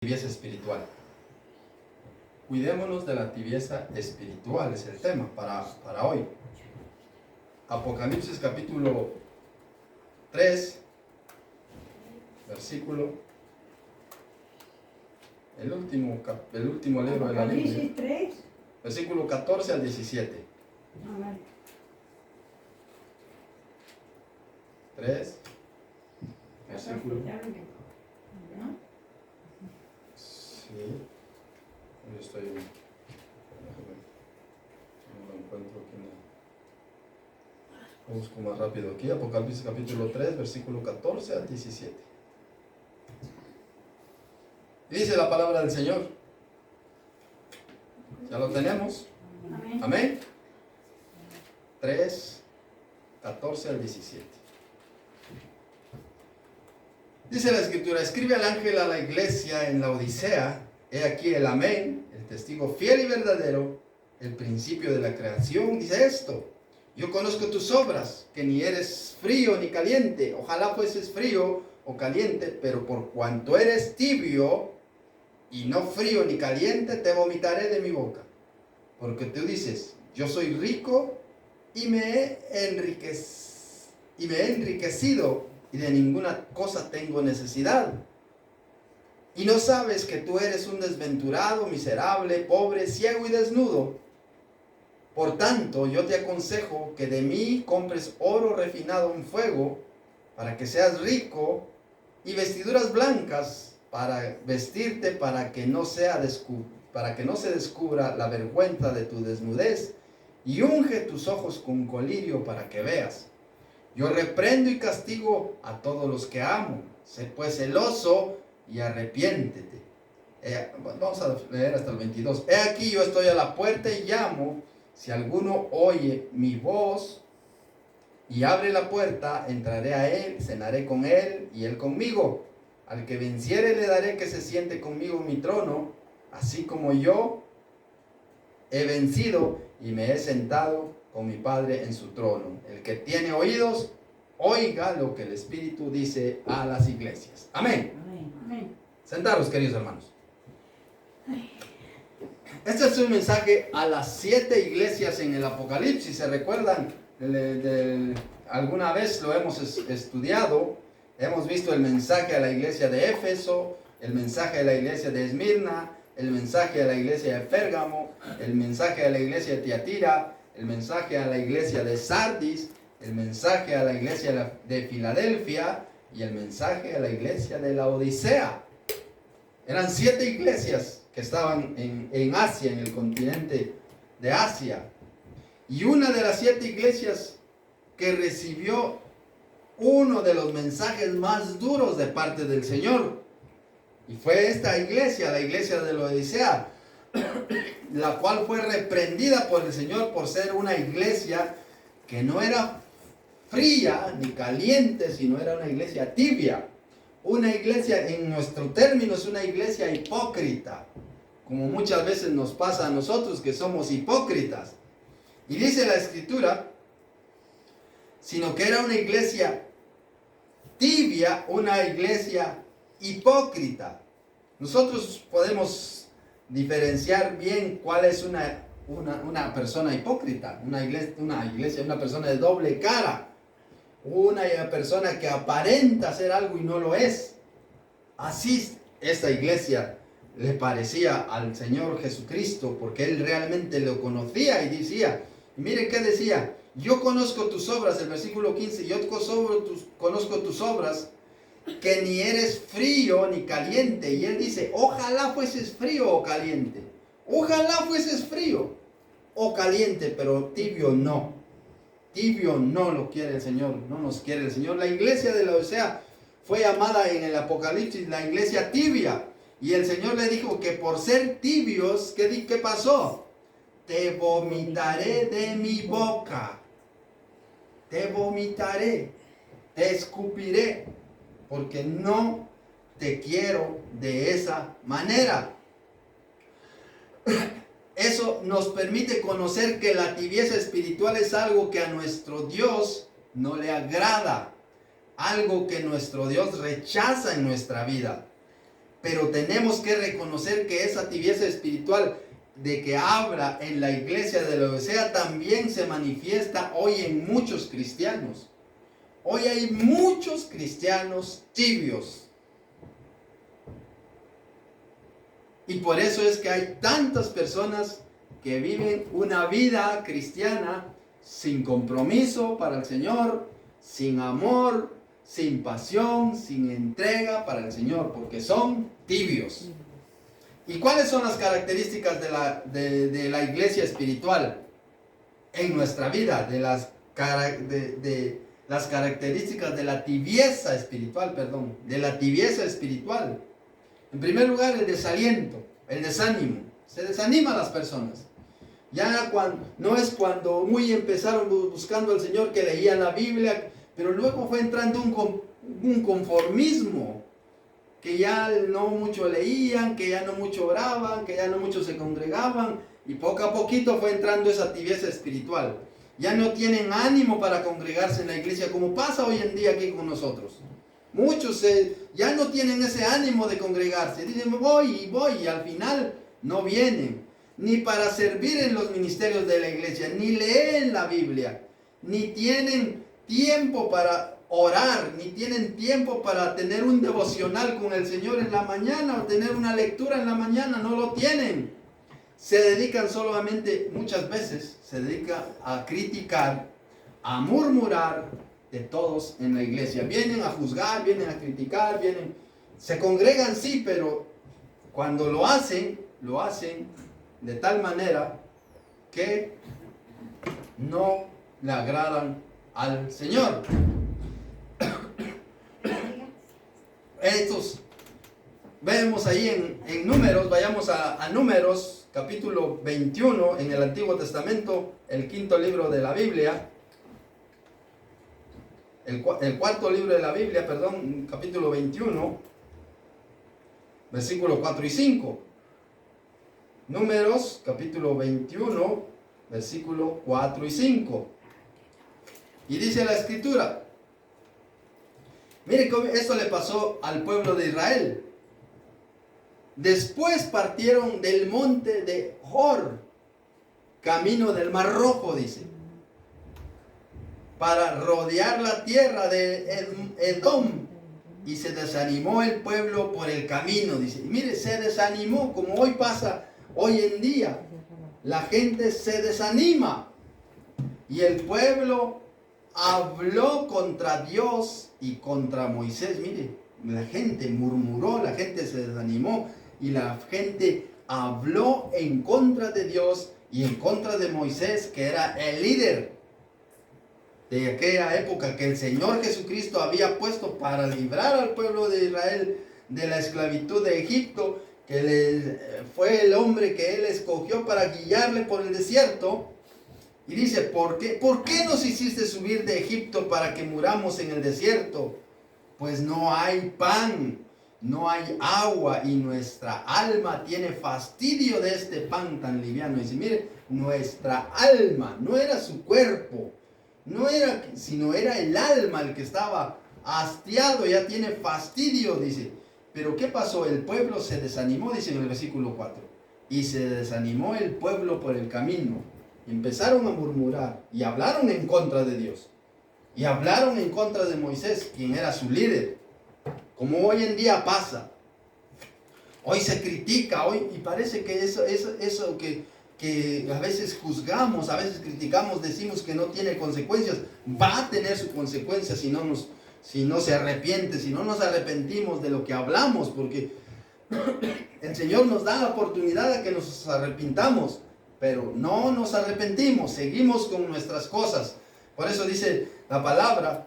Tibieza espiritual. Cuidémonos de la tibieza espiritual, es el tema para hoy. Apocalipsis capítulo 3, versículo, el último libro de la Biblia, 3. versículo 14 al 17. 3, versículo. Sí, yo estoy. No lo encuentro aquí. Lo busco más rápido aquí. Apocalipsis capítulo 3, versículo 14 al 17. Dice la palabra del Señor. ¿Ya lo tenemos? Amén. Amén. 3, 14 al 17. Dice la Escritura: escribe al ángel a la iglesia en la Odisea. He aquí el Amén, el testigo fiel y verdadero, el principio de la creación. Dice esto: yo conozco tus obras, que ni eres frío ni caliente. Ojalá fueses frío o caliente, pero por cuanto eres tibio y no frío ni caliente, te vomitaré de mi boca. Porque tú dices: yo soy rico y me he enriquecido, y de ninguna cosa tengo necesidad. Y no sabes que tú eres un desventurado, miserable, pobre, ciego y desnudo. Por tanto, yo te aconsejo que de mí compres oro refinado en fuego, para que seas rico, y vestiduras blancas para vestirte, para que no se descubra la vergüenza de tu desnudez, y unge tus ojos con colirio para que veas. Yo reprendo y castigo a todos los que amo. Sé pues celoso y arrepiéntete. Vamos a leer hasta el 22. He aquí, yo estoy a la puerta y llamo. Si alguno oye mi voz y abre la puerta, entraré a él, cenaré con él y él conmigo. Al que venciere le daré que se siente conmigo en mi trono, así como yo he vencido y me he sentado con mi Padre en su trono. El que tiene oídos, oiga lo que el Espíritu dice a las iglesias. Amén. Amén. Sentaros, queridos hermanos. Este es un mensaje a las 7 iglesias en el Apocalipsis. ¿Se recuerdan? Alguna vez lo hemos estudiado. Hemos visto el mensaje a la iglesia de Éfeso, el mensaje a la iglesia de Esmirna, el mensaje a la iglesia de Pérgamo, el mensaje a la iglesia de Tiatira, el mensaje a la iglesia de Sardis, el mensaje a la iglesia de Filadelfia y el mensaje a la iglesia de la Odisea. Eran 7 iglesias que estaban en Asia, en el continente de Asia. Y una de las 7 iglesias que recibió uno de los mensajes más duros de parte del Señor. Y fue esta iglesia, la iglesia de la Odisea, la cual fue reprendida por el Señor por ser una iglesia que no era fría ni caliente, sino era una iglesia tibia. Una iglesia, en nuestro término, es una iglesia hipócrita, como muchas veces nos pasa a nosotros que somos hipócritas. Y dice la Escritura, sino que era una iglesia tibia, una iglesia hipócrita. Nosotros podemos diferenciar bien cuál es una persona hipócrita, una persona de doble cara, una persona que aparenta ser algo y no lo es. Así esta iglesia le parecía al Señor Jesucristo, porque Él realmente lo conocía y decía, mire qué decía: yo conozco tus obras, el versículo 15, yo conozco tus obras, que ni eres frío ni caliente. Y Él dice: ojalá fueses frío o caliente. Ojalá fueses frío o caliente, pero tibio no. Tibio no lo quiere el Señor, no nos quiere el Señor. La iglesia de la Odisea fue llamada en el Apocalipsis la iglesia tibia. Y el Señor le dijo que por ser tibios, ¿qué pasó? Te vomitaré de mi boca. Te vomitaré, te escupiré, porque no te quiero de esa manera. Eso nos permite conocer que la tibieza espiritual es algo que a nuestro Dios no le agrada, algo que nuestro Dios rechaza en nuestra vida. Pero tenemos que reconocer que esa tibieza espiritual de que habla en la iglesia de Laodicea también se manifiesta hoy en muchos cristianos. Hoy hay muchos cristianos tibios. Y por eso es que hay tantas personas que viven una vida cristiana sin compromiso para el Señor, sin amor, sin pasión, sin entrega para el Señor, porque son tibios. ¿Y cuáles son las características de la iglesia espiritual en nuestra vida? De las características de la tibieza espiritual, de la tibieza espiritual. En primer lugar, el desaliento, el desánimo. Se desanima a las personas. Ya no es cuando muy empezaron buscando al Señor que leían la Biblia, pero luego fue entrando un conformismo, que ya no mucho leían, que ya no mucho oraban, que ya no mucho se congregaban, y poco a poquito fue entrando esa tibieza espiritual. Ya no tienen ánimo para congregarse en la iglesia, como pasa hoy en día aquí con nosotros. Muchos ya no tienen ese ánimo de congregarse, dicen voy, y al final no vienen, ni para servir en los ministerios de la iglesia, ni leen la Biblia, ni tienen tiempo para orar, ni tienen tiempo para tener un devocional con el Señor en la mañana o tener una lectura en la mañana, no lo tienen. Se dedican solamente, muchas veces, se dedican a criticar, a murmurar de todos en la iglesia. Vienen a juzgar, vienen a criticar, se congregan sí, pero cuando lo hacen de tal manera que no le agradan al Señor. Estos vemos ahí en Números, vayamos a Números, capítulo 21, en el Antiguo Testamento, el quinto libro de la Biblia, el cuarto libro de la Biblia, capítulo 21, versículos 4 y 5. Números, capítulo 21, versículos 4 y 5. Y dice la Escritura, mire cómo esto le pasó al pueblo de Israel. Después partieron del monte de Hor, camino del Mar Rojo, dice, para rodear la tierra de Edom, y se desanimó el pueblo por el camino, dice. Y mire, se desanimó, como hoy pasa, hoy en día, la gente se desanima, y el pueblo habló contra Dios y contra Moisés. Mire, la gente murmuró, la gente se desanimó, y la gente habló en contra de Dios y en contra de Moisés, que era el líder de aquella época que el Señor Jesucristo había puesto para librar al pueblo de Israel de la esclavitud de Egipto, que fue el hombre que Él escogió para guiarle por el desierto. Y dice, ¿por qué nos hiciste subir de Egipto para que muramos en el desierto? Pues no hay pan, no hay agua, y nuestra alma tiene fastidio de este pan tan liviano. Dice, mire, nuestra alma, no era su cuerpo, sino era el alma el que estaba hastiado, ya tiene fastidio, dice. Pero ¿qué pasó? El pueblo se desanimó, dice en el versículo 4. Y se desanimó el pueblo por el camino. Empezaron a murmurar y hablaron en contra de Dios. Y hablaron en contra de Moisés, quien era su líder. Como hoy en día pasa. Hoy se critica, y parece que eso que a veces juzgamos, a veces criticamos, decimos que no tiene consecuencias, va a tener su consecuencia si no se arrepiente, si no nos arrepentimos de lo que hablamos, porque el Señor nos da la oportunidad de que nos arrepintamos, pero no nos arrepentimos, seguimos con nuestras cosas. Por eso dice la palabra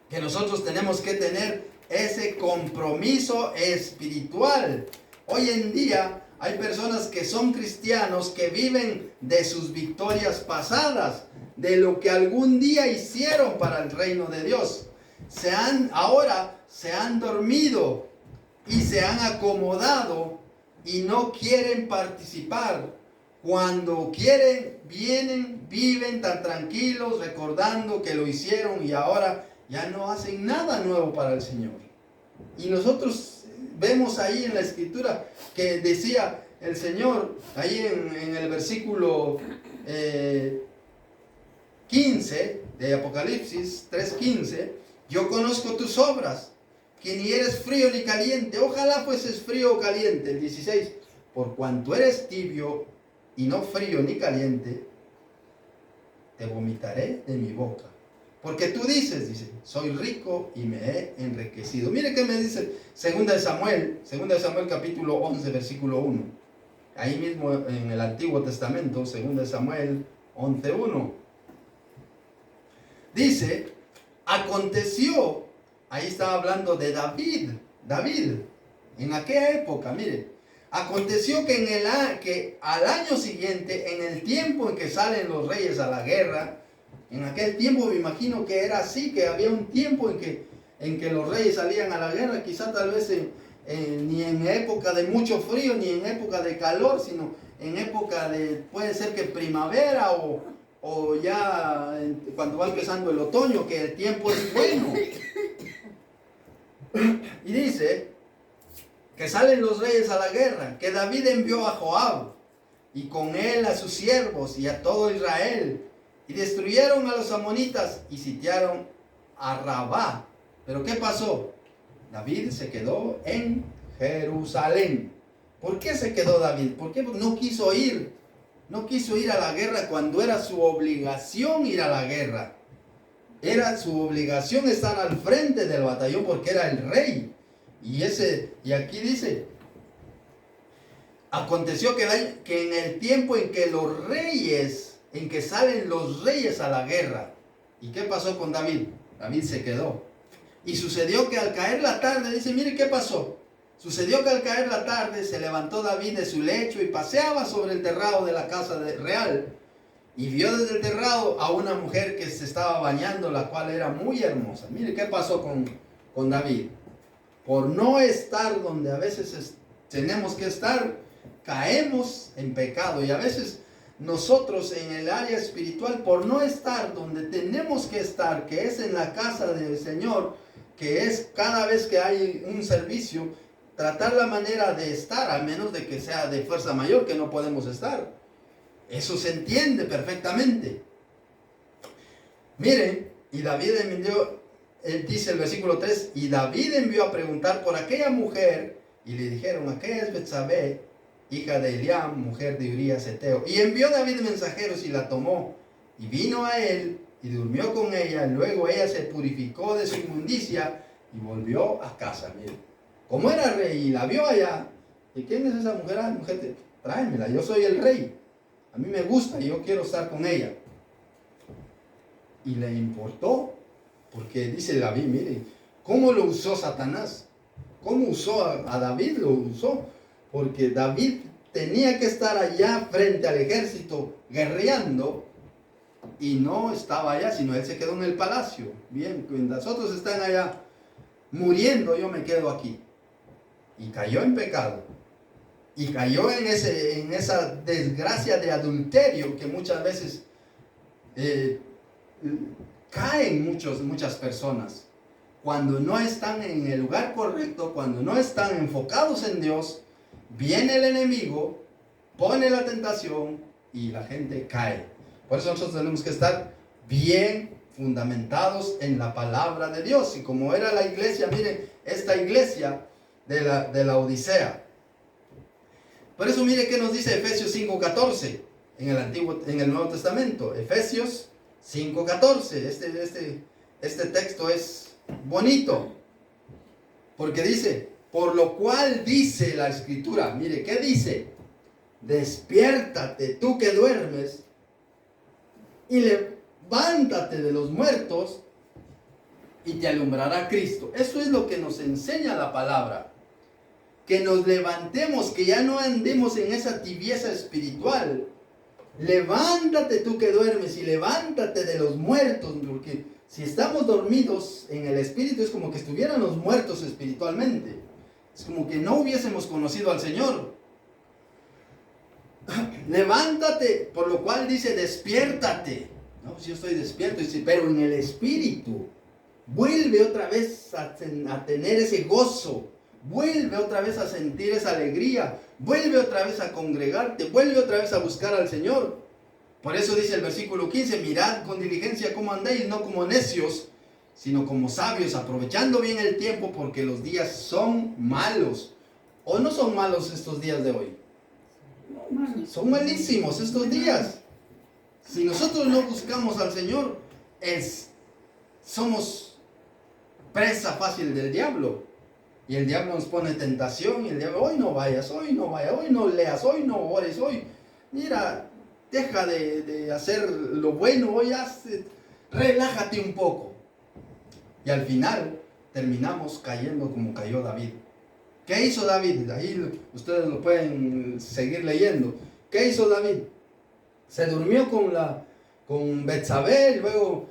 que nosotros tenemos que tener ese compromiso espiritual. Hoy en día hay personas que son cristianos que viven de sus victorias pasadas, de lo que algún día hicieron para el reino de Dios. Ahora se han dormido y se han acomodado y no quieren participar. Cuando quieren, vienen, viven tan tranquilos, recordando que lo hicieron y ahora ya no hacen nada nuevo para el Señor. Y nosotros vemos ahí en la escritura que decía el Señor, ahí en el versículo 15 de Apocalipsis 3:15, yo conozco tus obras, que ni eres frío ni caliente. Ojalá fueses frío o caliente. El 16, por cuanto eres tibio y no frío ni caliente, te vomitaré de mi boca. Porque tú dice, soy rico y me he enriquecido. Mire qué me dice 2 Samuel capítulo 11, versículo 1. Ahí mismo en el Antiguo Testamento, 2 Samuel 11:1. Dice, aconteció, ahí estaba hablando de David, en aquella época, mire, aconteció que al año siguiente, en el tiempo en que salen los reyes a la guerra, en aquel tiempo me imagino que era así, que había un tiempo en que los reyes salían a la guerra, quizá tal vez ni en época de mucho frío, ni en época de calor, sino en época de, puede ser que primavera o ya cuando va empezando el otoño, que el tiempo es bueno. Y dice que salen los reyes a la guerra, que David envió a Joab y con él a sus siervos y a todo Israel, y destruyeron a los amonitas y sitiaron a Rabá. Pero ¿qué pasó? David se quedó en Jerusalén. ¿Por qué se quedó David? ¿Por qué no quiso ir? No quiso ir a la guerra cuando era su obligación ir a la guerra. Era su obligación estar al frente del batallón porque era el rey. Y aquí dice, aconteció que en el tiempo en que los reyes, en que salen los reyes a la guerra. ¿Y qué pasó con David? David se quedó. Y sucedió que al caer la tarde, dice, mire qué pasó. Sucedió que al caer la tarde se levantó David de su lecho y paseaba sobre el terrado de la casa real. Y vio desde el terrado a una mujer que se estaba bañando, la cual era muy hermosa. Mire qué pasó con David. Por no estar donde a veces tenemos que estar, caemos en pecado. Y a veces nosotros en el área espiritual, por no estar donde tenemos que estar, que es en la casa del Señor, que es cada vez que hay un servicio, tratar la manera de estar, al menos de que sea de fuerza mayor, que no podemos estar. Eso se entiende perfectamente. Miren, y David envió, dice el versículo 3, y David envió a preguntar por aquella mujer, y le dijeron, aquella es Betsabé, hija de Eliam, mujer de Urías Eteo. Y envió David mensajeros y la tomó, y vino a él, y durmió con ella. Luego ella se purificó de su inmundicia, y volvió a casa. Miren, como era rey, y la vio allá, ¿y quién es esa mujer? Ah, mujer, tráemela, yo soy el rey. A mí me gusta y yo quiero estar con ella. Y le importó, porque dice David, miren, ¿cómo lo usó Satanás? ¿Cómo usó a David? Lo usó, porque David tenía que estar allá frente al ejército guerreando y no estaba allá, sino él se quedó en el palacio. Bien, cuando los otros están allá muriendo, yo me quedo aquí. Y cayó en pecado. Y cayó en esa desgracia de adulterio que muchas veces caen muchas personas. Cuando no están en el lugar correcto, cuando no están enfocados en Dios, viene el enemigo, pone la tentación y la gente cae. Por eso nosotros tenemos que estar bien fundamentados en la palabra de Dios. Y como era la iglesia, miren, esta iglesia de la Odisea. Por eso mire que nos dice Efesios 5:14 en el Nuevo Testamento. Efesios 5:14. Este texto es bonito. Porque dice, por lo cual dice la Escritura, mire, ¿qué dice? Despiértate tú que duermes y levántate de los muertos y te alumbrará Cristo. Eso es lo que nos enseña la palabra. Que nos levantemos, que ya no andemos en esa tibieza espiritual. Levántate tú que duermes y levántate de los muertos, porque si estamos dormidos en el espíritu es como que estuviéramos muertos espiritualmente. Es como que no hubiésemos conocido al Señor. Levántate, por lo cual dice despiértate. No, si yo estoy despierto, dice, pero en el espíritu. Vuelve otra vez a tener ese gozo. vuelve otra vez a sentir esa alegría, vuelve otra vez a congregarte, vuelve otra vez a buscar al Señor. Por eso dice el versículo 15, mirad con diligencia cómo andéis, no como necios, sino como sabios, aprovechando bien el tiempo, porque los días son malos. ¿O no son malos estos días de hoy? Son malísimos estos días. Si nosotros no buscamos al Señor, somos presa fácil del diablo. Y el diablo nos pone tentación, y el diablo, hoy no vayas, hoy no vayas, hoy no leas, hoy no ores, hoy, mira, deja de hacer lo bueno, hoy relájate un poco. Y al final terminamos cayendo como cayó David. ¿Qué hizo David? Ahí ustedes lo pueden seguir leyendo. ¿Qué hizo David? Se durmió con Betsabé, y luego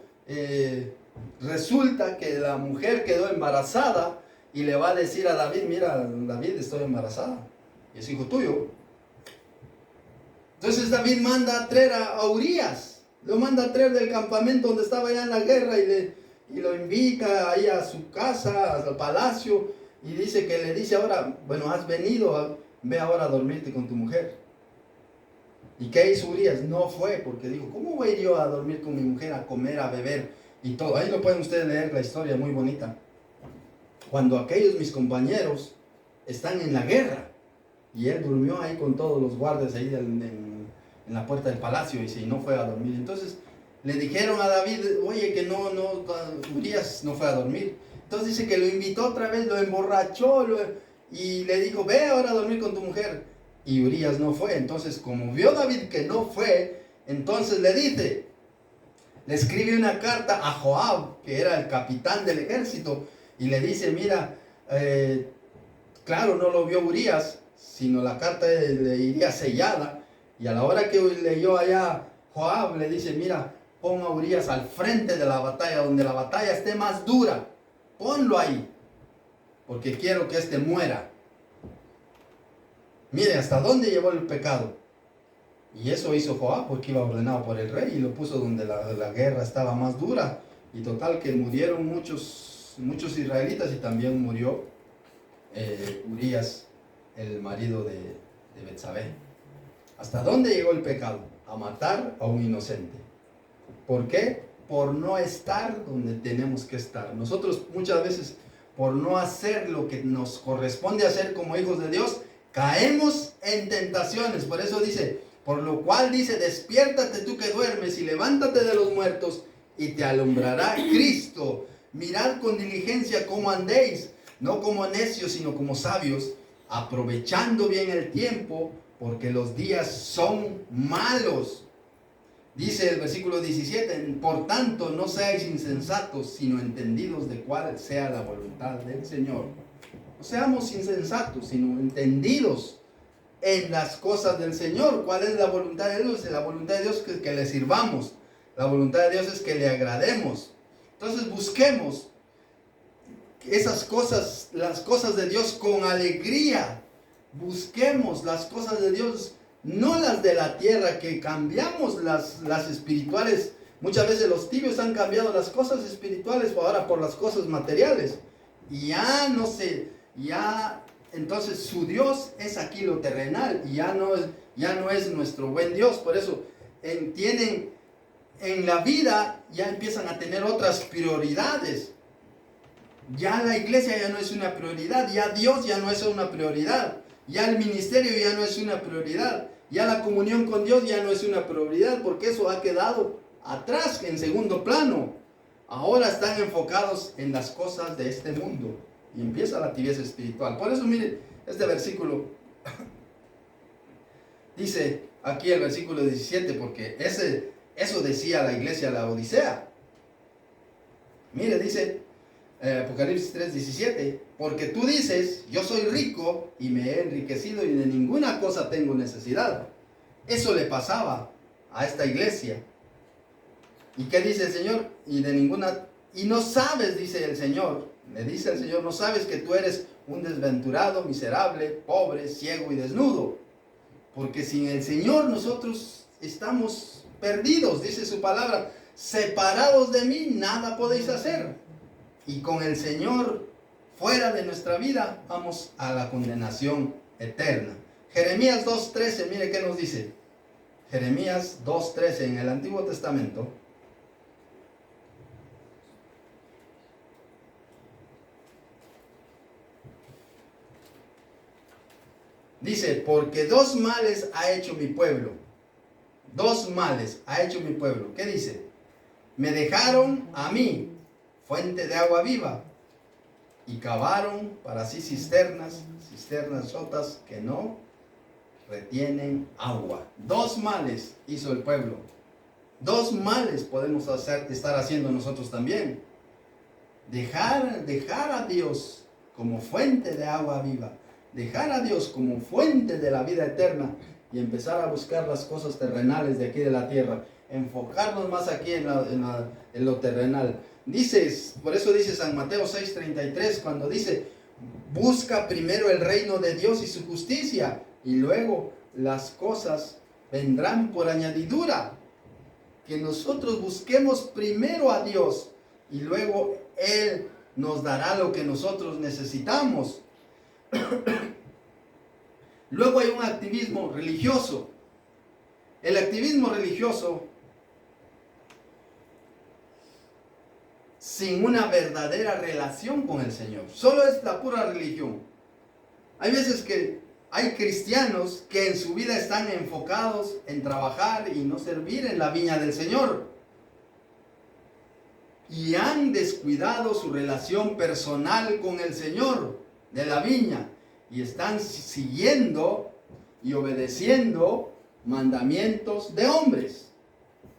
resulta que la mujer quedó embarazada y le va a decir a David, mira, David, estoy embarazada, y es hijo tuyo. Entonces David manda a traer a Urías, lo manda a traer del campamento donde estaba allá en la guerra, y lo invita ahí a su casa, al palacio, y dice que le dice ahora, bueno, has venido, ve ahora a dormirte con tu mujer. ¿Y qué hizo Urías? No fue, porque dijo, ¿cómo voy yo a dormir con mi mujer, a comer, a beber y todo? Ahí lo pueden ustedes leer, la historia muy bonita. Cuando aquellos mis compañeros están en la guerra, y él durmió ahí con todos los guardias ahí en la puerta del palacio, y no fue a dormir. Entonces le dijeron a David, oye, que Urías no fue a dormir. Entonces dice que lo invitó otra vez, lo emborrachó, y le dijo, ve ahora a dormir con tu mujer. Y Urías no fue. Entonces, como vio David que no fue, entonces le escribe una carta a Joab, que era el capitán del ejército, y le dice, mira, claro, no lo vio Urías, sino la carta le iría sellada. Y a la hora que leyó allá Joab, le dice, mira, pon a Urías al frente de la batalla, donde la batalla esté más dura, ponlo ahí, porque quiero que éste muera. Mire hasta dónde llevó el pecado. Y eso hizo Joab, porque iba ordenado por el rey, y lo puso donde la guerra estaba más dura. Y total que murieron muchos israelitas, y también murió Urías, el marido de Betsabé. ¿Hasta dónde llegó el pecado? A matar a un inocente. ¿Por qué? Por no estar donde tenemos que estar. Nosotros muchas veces, por no hacer lo que nos corresponde hacer como hijos de Dios, caemos en tentaciones. Por eso dice, por lo cual dice, despiértate tú que duermes y levántate de los muertos y te alumbrará Cristo. Mirad con diligencia cómo andéis, no como necios, sino como sabios, aprovechando bien el tiempo, porque los días son malos. Dice el versículo 17, por tanto no seáis insensatos, sino entendidos de cuál sea la voluntad del Señor. No seamos insensatos, sino entendidos en las cosas del Señor. ¿Cuál es la voluntad de Dios? La voluntad de Dios es que le sirvamos. La voluntad de Dios es que le agrademos. Entonces busquemos esas cosas, las cosas de Dios con alegría. Busquemos las cosas de Dios, no las de la tierra, que cambiamos las espirituales. Muchas veces los tibios han cambiado las cosas espirituales ahora por las cosas materiales. Y entonces su Dios es aquí lo terrenal, y ya no es nuestro buen Dios. Por eso tienen en la vida, ya empiezan a tener otras prioridades. Ya la iglesia ya no es una prioridad, ya Dios ya no es una prioridad, ya el ministerio ya no es una prioridad, ya la comunión con Dios ya no es una prioridad, porque eso ha quedado atrás, en segundo plano. Ahora están enfocados en las cosas de este mundo, y empieza la tibieza espiritual. Por eso miren este versículo. Dice aquí el versículo 17, porque eso decía la iglesia de la Odisea. Mire, dice Apocalipsis 3:17, porque tú dices, yo soy rico y me he enriquecido y de ninguna cosa tengo necesidad. Eso le pasaba a esta iglesia. ¿Y qué dice el Señor? Y no sabes, dice el Señor, le dice el Señor, no sabes que tú eres un desventurado, miserable, pobre, ciego y desnudo. Porque sin el Señor nosotros estamos perdidos, dice su palabra. Separados de mí, nada podéis hacer. Y con el Señor fuera de nuestra vida, vamos a la condenación eterna. Jeremías 2:13, mire qué nos dice. Jeremías 2:13 en el Antiguo Testamento. Dice, porque dos males ha hecho mi pueblo. Dos males ha hecho mi pueblo. ¿Qué dice? Me dejaron a mí, fuente de agua viva, y cavaron para sí cisternas rotas que no retienen agua. Dos males hizo el pueblo. Dos males podemos estar haciendo nosotros también. Dejar a Dios como fuente de agua viva. Dejar a Dios como fuente de la vida eterna y empezar a buscar las cosas terrenales de aquí de la tierra. Enfocarnos más aquí en lo terrenal. Por eso dice San Mateo 6:33, cuando dice, busca primero el reino de Dios y su justicia, y luego las cosas vendrán por añadidura. Que nosotros busquemos primero a Dios y luego Él nos dará lo que nosotros necesitamos. Luego hay un activismo religioso. El activismo religioso, sin una verdadera relación con el Señor, solo es la pura religión. Hay veces que hay cristianos que en su vida están enfocados en trabajar y no servir en la viña del Señor. Y han descuidado su relación personal con el Señor de la viña. Y están siguiendo y obedeciendo mandamientos de hombres.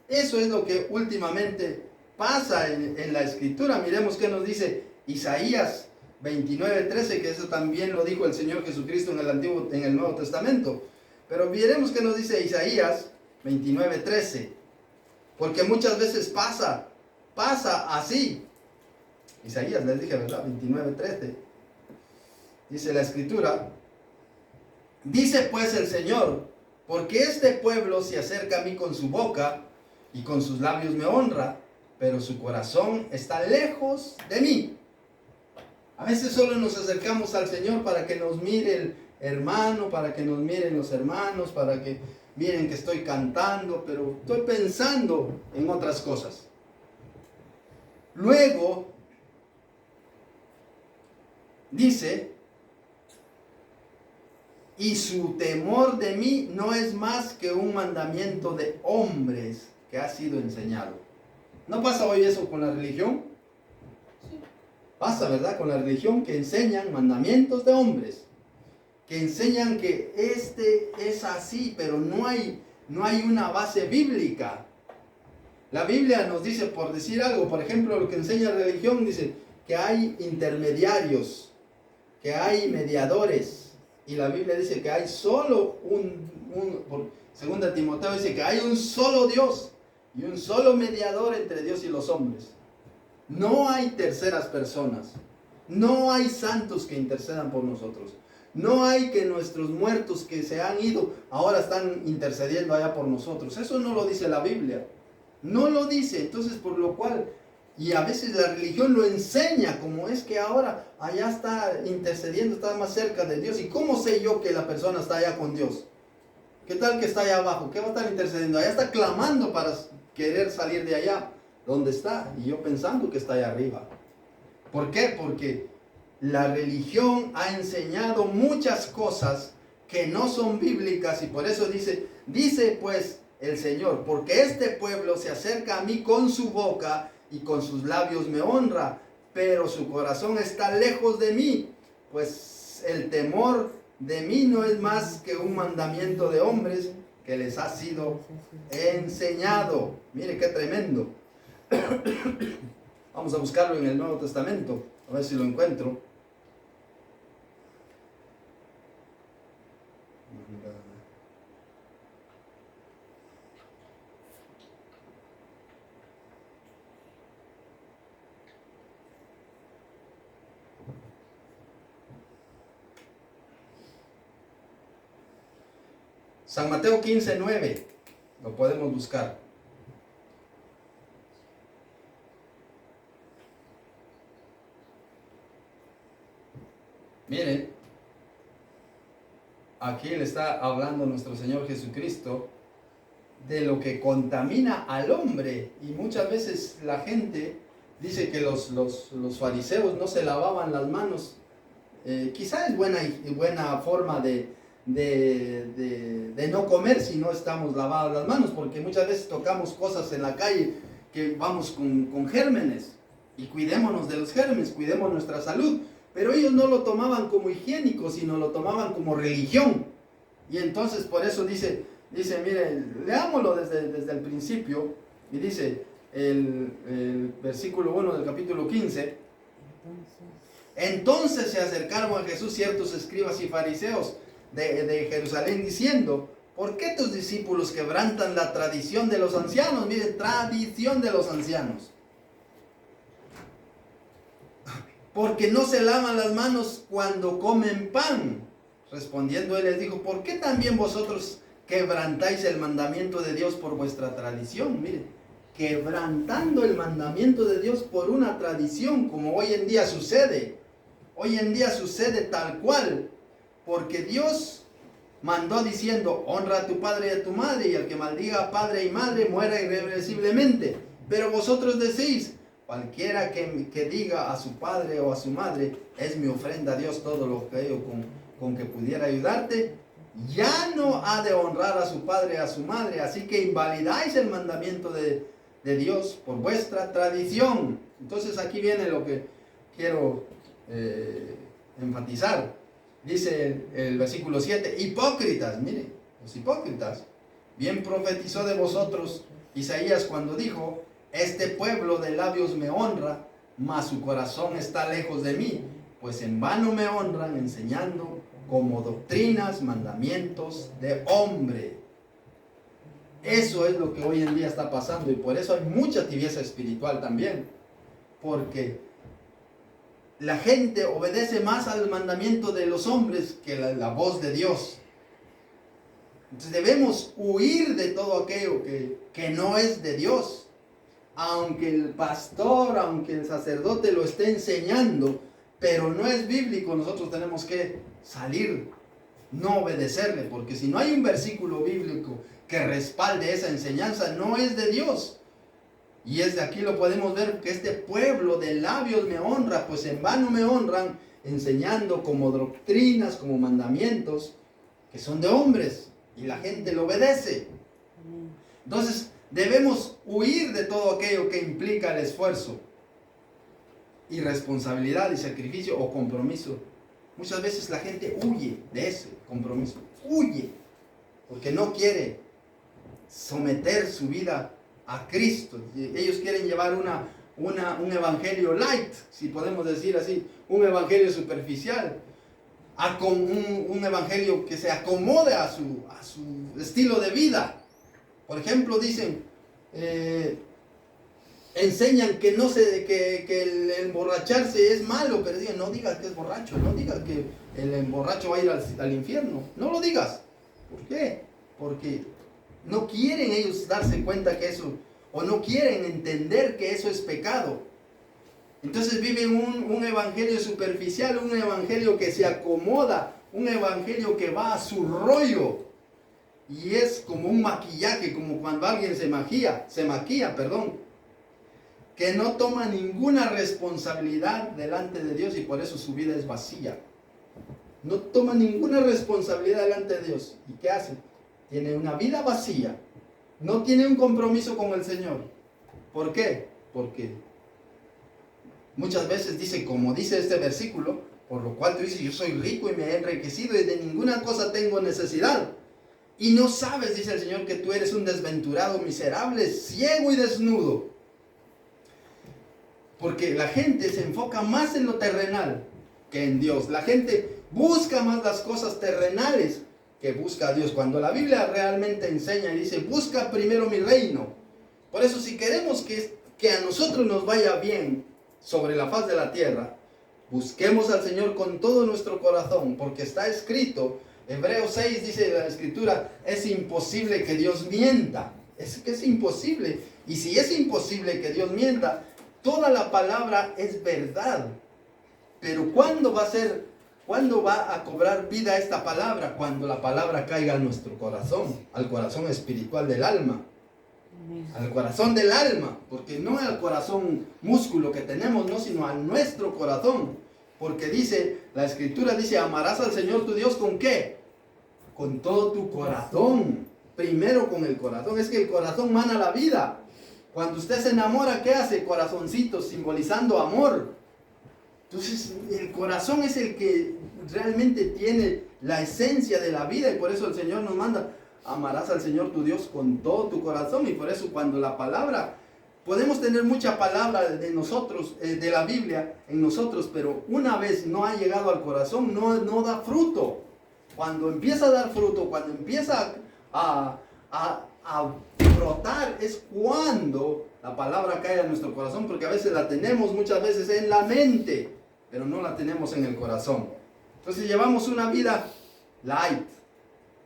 Eso es lo que últimamente pasa en la Escritura. Miremos qué nos dice Isaías 29:13, que eso también lo dijo el Señor Jesucristo en el Nuevo Testamento. Pero miremos qué nos dice Isaías 29:13. Porque muchas veces pasa así. Isaías, les dije, ¿verdad? 29:13. Dice la Escritura, dice pues el Señor, porque este pueblo se acerca a mí con su boca y con sus labios me honra, pero su corazón está lejos de mí. A veces solo nos acercamos al Señor para que nos mire el hermano, para que nos miren los hermanos, para que miren que estoy cantando, pero estoy pensando en otras cosas. Luego, dice, y su temor de mí no es más que un mandamiento de hombres que ha sido enseñado. ¿No pasa hoy eso con la religión? Sí. Pasa, ¿verdad? Con la religión, que enseñan mandamientos de hombres, que enseñan que este es así, pero no hay una base bíblica. La Biblia nos dice, por decir algo, por ejemplo, lo que enseña la religión, dice que hay intermediarios, que hay mediadores. Y la Biblia dice que hay solo por 2 Timoteo dice que hay un solo Dios y un solo mediador entre Dios y los hombres. No hay terceras personas. No hay santos que intercedan por nosotros. No hay que nuestros muertos que se han ido ahora están intercediendo allá por nosotros. Eso no lo dice la Biblia. No lo dice. Entonces, por lo cual, y a veces la religión lo enseña, como es que ahora allá está intercediendo, está más cerca de Dios. ¿Y cómo sé yo que la persona está allá con Dios? ¿Qué tal que está allá abajo? ¿Qué va a estar intercediendo? Allá está clamando para querer salir de allá. ¿Dónde está? Y yo pensando que está allá arriba. ¿Por qué? Porque la religión ha enseñado muchas cosas que no son bíblicas, y por eso dice pues el Señor, porque este pueblo se acerca a mí con su boca y con sus labios me honra, pero su corazón está lejos de mí, pues el temor de mí no es más que un mandamiento de hombres que les ha sido enseñado. Mire qué tremendo. Vamos a buscarlo en el Nuevo Testamento, a ver si lo encuentro. San Mateo 15:9, lo podemos buscar. Miren, aquí le está hablando nuestro Señor Jesucristo de lo que contamina al hombre. Y muchas veces la gente dice que los fariseos no se lavaban las manos. Quizá es buena forma de no comer si no estamos lavados las manos, porque muchas veces tocamos cosas en la calle que vamos con gérmenes, y cuidémonos de los gérmenes, cuidemos nuestra salud. Pero ellos no lo tomaban como higiénico, sino lo tomaban como religión. Y entonces por eso dice, mire, leámoslo desde el principio, y dice el versículo 1 del capítulo 15. Entonces se acercaron a Jesús ciertos escribas y fariseos de Jerusalén, diciendo: ¿por qué tus discípulos quebrantan la tradición de los ancianos? Mire, tradición de los ancianos. Porque no se lavan las manos cuando comen pan. Respondiendo él les dijo: ¿por qué también vosotros quebrantáis el mandamiento de Dios por vuestra tradición? Mire, quebrantando el mandamiento de Dios por una tradición, como hoy en día sucede. Hoy en día sucede tal cual, porque Dios mandó diciendo: honra a tu padre y a tu madre, y el que maldiga a padre y madre muera irreversiblemente. Pero vosotros decís: cualquiera que diga a su padre o a su madre, es mi ofrenda a Dios todo lo que yo con que pudiera ayudarte, ya no ha de honrar a su padre y a su madre. Así que invalidáis el mandamiento de Dios por vuestra tradición. Entonces aquí viene lo que quiero enfatizar. Dice el versículo 7, hipócritas, mire, los hipócritas. Bien profetizó de vosotros Isaías cuando dijo: este pueblo de labios me honra, mas su corazón está lejos de mí, pues en vano me honran, enseñando como doctrinas, mandamientos de hombre. Eso es lo que hoy en día está pasando, y por eso hay mucha tibieza espiritual también, porque la gente obedece más al mandamiento de los hombres que la voz de Dios. Entonces debemos huir de todo aquello que no es de Dios. Aunque el pastor, aunque el sacerdote lo esté enseñando, pero no es bíblico, nosotros tenemos que salir, no obedecerle, porque si no hay un versículo bíblico que respalde esa enseñanza, no es de Dios. Y es de aquí lo podemos ver, que este pueblo de labios me honra, pues en vano me honran, enseñando como doctrinas, como mandamientos, que son de hombres, y la gente lo obedece. Entonces, debemos huir de todo aquello que implica el esfuerzo y responsabilidad y sacrificio o compromiso. Muchas veces la gente huye de ese compromiso, huye, porque no quiere someter su vida a Cristo. Ellos quieren llevar un evangelio light, si podemos decir así, un evangelio superficial, un evangelio que se acomode a su estilo de vida. Por ejemplo, dicen, enseñan que el emborracharse es malo, pero digan: no digas que es borracho, no digas que el emborracho va a ir al infierno, no lo digas. ¿Por qué? Porque no quieren ellos darse cuenta que eso, o no quieren entender que eso es pecado. Entonces viven un evangelio superficial, un evangelio que se acomoda, un evangelio que va a su rollo. Y es como un maquillaje, como cuando alguien se maquilla, que no toma ninguna responsabilidad delante de Dios, y por eso su vida es vacía. No toma ninguna responsabilidad delante de Dios. ¿Y qué hace? Tiene una vida vacía. No tiene un compromiso con el Señor. ¿Por qué? Porque muchas veces dice, como dice este versículo, por lo cual tú dices: yo soy rico y me he enriquecido y de ninguna cosa tengo necesidad. Y no sabes, dice el Señor, que tú eres un desventurado, miserable, ciego y desnudo. Porque la gente se enfoca más en lo terrenal que en Dios. La gente busca más las cosas terrenales que busca a Dios. Cuando la Biblia realmente enseña y dice: busca primero mi reino. Por eso, si queremos que a nosotros nos vaya bien sobre la faz de la tierra, busquemos al Señor con todo nuestro corazón, porque está escrito, Hebreos 6 dice la Escritura: es imposible que Dios mienta. Es que es imposible. Y si es imposible que Dios mienta, toda la palabra es verdad. Pero ¿cuándo va a ser ¿Cuándo va a cobrar vida esta palabra? Cuando la palabra caiga a nuestro corazón, al corazón espiritual del alma. Al corazón del alma, porque no al corazón músculo que tenemos, no, sino a nuestro corazón. Porque dice, la escritura dice, amarás al Señor tu Dios ¿con qué? Con todo tu corazón. Primero con el corazón. Es que el corazón mana la vida. Cuando usted se enamora, ¿qué hace? Corazoncitos, simbolizando amor. Entonces, el corazón es el que realmente tiene la esencia de la vida, y por eso el Señor nos manda, amarás al Señor tu Dios con todo tu corazón. Y por eso cuando la palabra, podemos tener mucha palabra de nosotros, de la Biblia en nosotros, pero una vez no ha llegado al corazón, no da fruto. Cuando empieza a dar fruto, cuando empieza a brotar, es cuando la palabra cae a nuestro corazón, porque a veces la tenemos muchas veces en la mente, pero no la tenemos en el corazón. Entonces llevamos una vida light,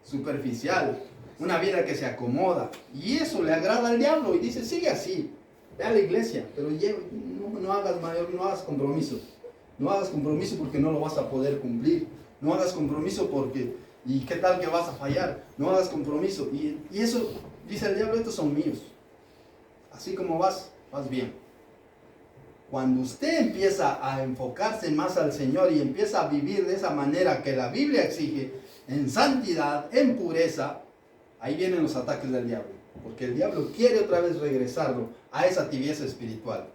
superficial, una vida que se acomoda, y eso le agrada al diablo y dice, sigue así, ve a la iglesia, pero no hagas compromiso. No hagas compromiso porque no lo vas a poder cumplir. No hagas compromiso porque, ¿y qué tal que vas a fallar? No hagas compromiso. Y eso, dice el diablo, estos son míos. Así como vas bien. Cuando usted empieza a enfocarse más al Señor y empieza a vivir de esa manera que la Biblia exige, en santidad, en pureza, ahí vienen los ataques del diablo. Porque el diablo quiere otra vez regresarlo a esa tibieza espiritual.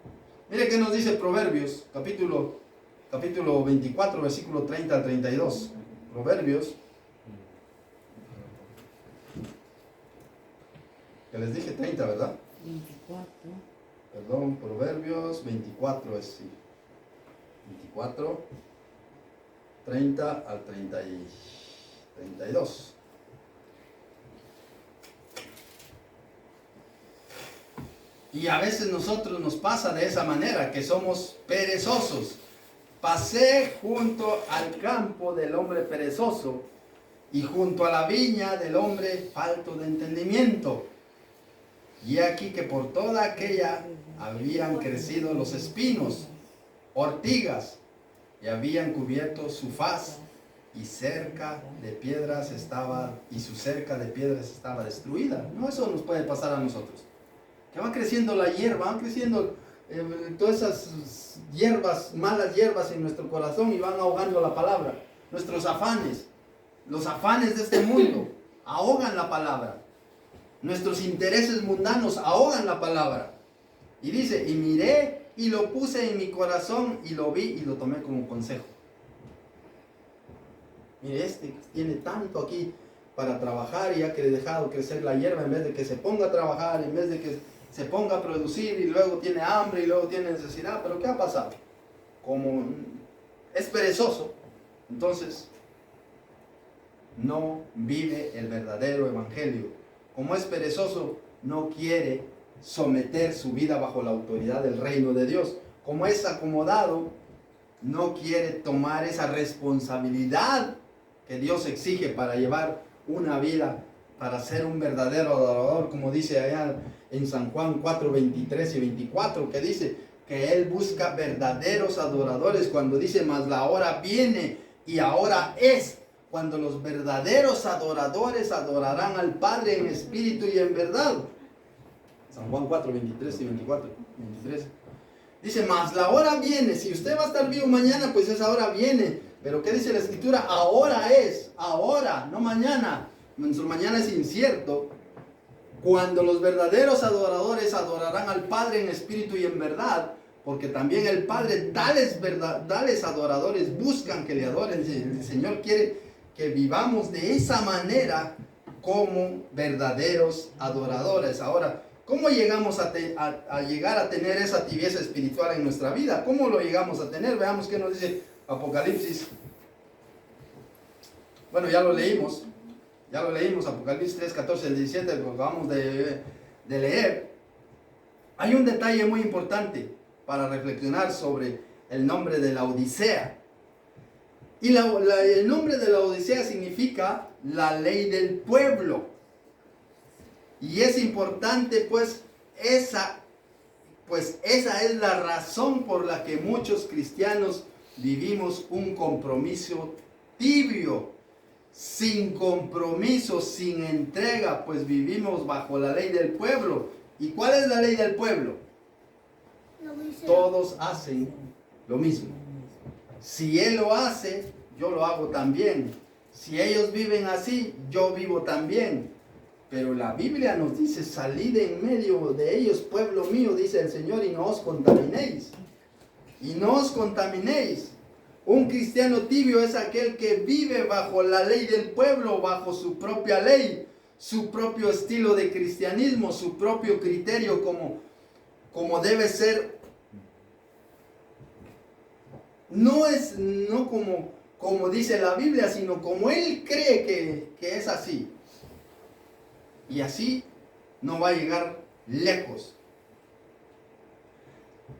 Mire qué nos dice Proverbios, capítulo 24, versículo 30 al 32. Proverbios. Que les dije 30, ¿verdad? 24. Perdón, Proverbios 24 es sí. 24, 30 al 32. Y a veces nosotros nos pasa de esa manera, que somos perezosos. Pasé junto al campo del hombre perezoso y junto a la viña del hombre falto de entendimiento. Y aquí que por toda aquella habían crecido los espinos, ortigas, y habían cubierto su faz, y cerca de piedras estaba, y su cerca de piedras estaba destruida. No, eso nos puede pasar a nosotros. Que va creciendo la hierba, van creciendo todas esas hierbas, malas hierbas en nuestro corazón y van ahogando la palabra. Nuestros afanes, los afanes de este mundo, ahogan la palabra. Nuestros intereses mundanos ahogan la palabra. Y dice, y miré y lo puse en mi corazón y lo vi y lo tomé como consejo. Mire, tiene tanto aquí para trabajar y ha dejado crecer la hierba en vez de que se ponga a trabajar, en vez de que se ponga a producir y luego tiene hambre y luego tiene necesidad. Pero ¿qué ha pasado? Como es perezoso, entonces no vive el verdadero evangelio. Como es perezoso, no quiere someter su vida bajo la autoridad del reino de Dios. Como es acomodado, no quiere tomar esa responsabilidad que Dios exige para llevar una vida, para ser un verdadero adorador, como dice allá en San Juan 4, 23 y 24, que dice que Él busca verdaderos adoradores, cuando dice, mas la hora viene y ahora es, cuando los verdaderos adoradores adorarán al Padre en espíritu y en verdad. San Juan 4, 23 y 24, 23. Dice, mas la hora viene, si usted va a estar vivo mañana, pues esa hora viene. Pero ¿qué dice la Escritura? Ahora es, ahora, no mañana. Nuestro mañana es incierto. Cuando los verdaderos adoradores adorarán al Padre en espíritu y en verdad, porque también el Padre, tales adoradores buscan que le adoren. El Señor quiere que vivamos de esa manera como verdaderos adoradores. Ahora, ¿cómo llegamos a llegar a tener esa tibieza espiritual en nuestra vida? ¿Cómo lo llegamos a tener? Veamos qué nos dice Apocalipsis. Bueno, ya lo leímos, Apocalipsis 3, 14 al 17, lo acabamos de leer. Hay un detalle muy importante para reflexionar sobre el nombre de la Odisea. Y el nombre de la Odisea significa la ley del pueblo. Y es importante, pues esa es la razón por la que muchos cristianos vivimos un compromiso tibio, sin compromiso, sin entrega, pues vivimos bajo la ley del pueblo. ¿Y cuál es la ley del pueblo? Todos hacen lo mismo. Si él lo hace, yo lo hago también. Si ellos viven así, yo vivo también. Pero la Biblia nos dice, salid en medio de ellos, pueblo mío, dice el Señor, y no os contaminéis. Y no os contaminéis. Un cristiano tibio es aquel que vive bajo la ley del pueblo, bajo su propia ley, su propio estilo de cristianismo, su propio criterio como debe ser. No como dice la Biblia, sino como él cree que es así. Y así no va a llegar lejos.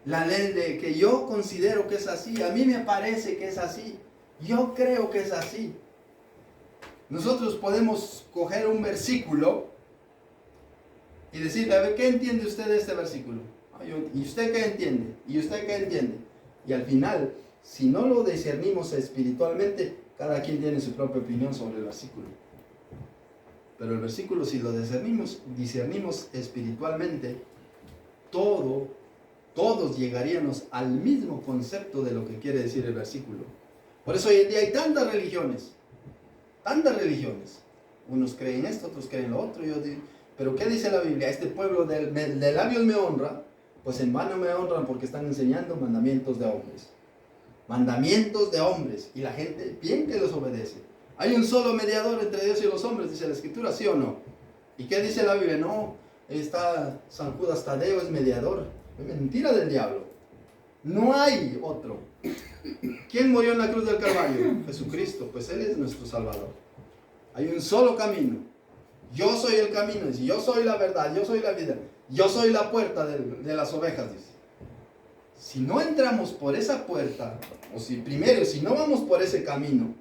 La ley de que yo considero que es así, a mí me parece que es así, yo creo que es así. Nosotros podemos coger un versículo y decirle, a ver, ¿qué entiende usted de este versículo? ¿Y usted qué entiende? ¿Y usted qué entiende? Y al final, si no lo discernimos espiritualmente, cada quien tiene su propia opinión sobre el versículo. Pero el versículo, si lo discernimos espiritualmente, todos llegaríamos al mismo concepto de lo que quiere decir el versículo. Por eso hoy en día hay tantas religiones. Unos creen esto, otros creen lo otro. Pero ¿qué dice la Biblia? Este pueblo de labios me honra, pues en vano me honran porque están enseñando mandamientos de hombres. Mandamientos de hombres. Y la gente bien que los obedece. Hay un solo mediador entre Dios y los hombres, dice la Escritura, ¿sí o no? ¿Y qué dice la Biblia? No, está San Judas Tadeo, es mediador. Es mentira del diablo. No hay otro. ¿Quién murió en la cruz del Calvario? Jesucristo, pues Él es nuestro Salvador. Hay un solo camino. Yo soy el camino, dice. Yo soy la verdad, yo soy la vida. Yo soy la puerta de las ovejas, dice. Si no entramos por esa puerta, si no vamos por ese camino,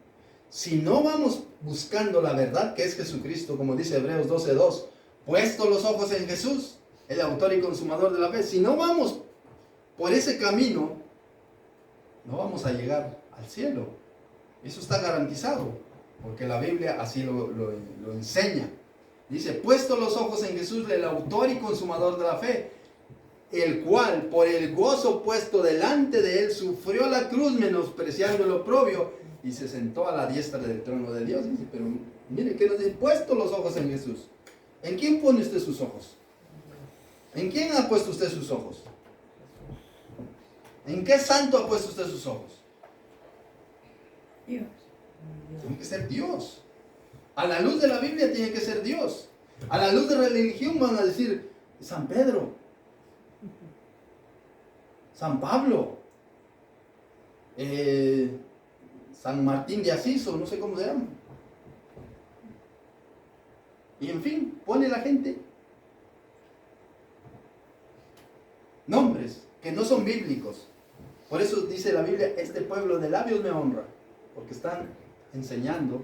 si no vamos buscando la verdad que es Jesucristo, como dice Hebreos 12:2, puesto los ojos en Jesús, el autor y consumador de la fe, si no vamos por ese camino, no vamos a llegar al cielo. Eso está garantizado, porque la Biblia así lo enseña. Dice, puesto los ojos en Jesús, el autor y consumador de la fe, el cual por el gozo puesto delante de él sufrió la cruz, menospreciando el oprobio, y se sentó a la diestra del trono de Dios. Dice, pero mire que nos dice, puesto los ojos en Jesús. ¿En quién pone usted sus ojos? ¿En quién ha puesto usted sus ojos? ¿En qué santo ha puesto usted sus ojos? Dios. Tiene que ser Dios. A la luz de la Biblia tiene que ser Dios. A la luz de la religión van a decir San Pedro, San Pablo, San Martín de Asís, o no sé cómo se llama. Y en fin, pone la gente nombres que no son bíblicos. Por eso dice la Biblia, este pueblo de labios me honra, porque están enseñando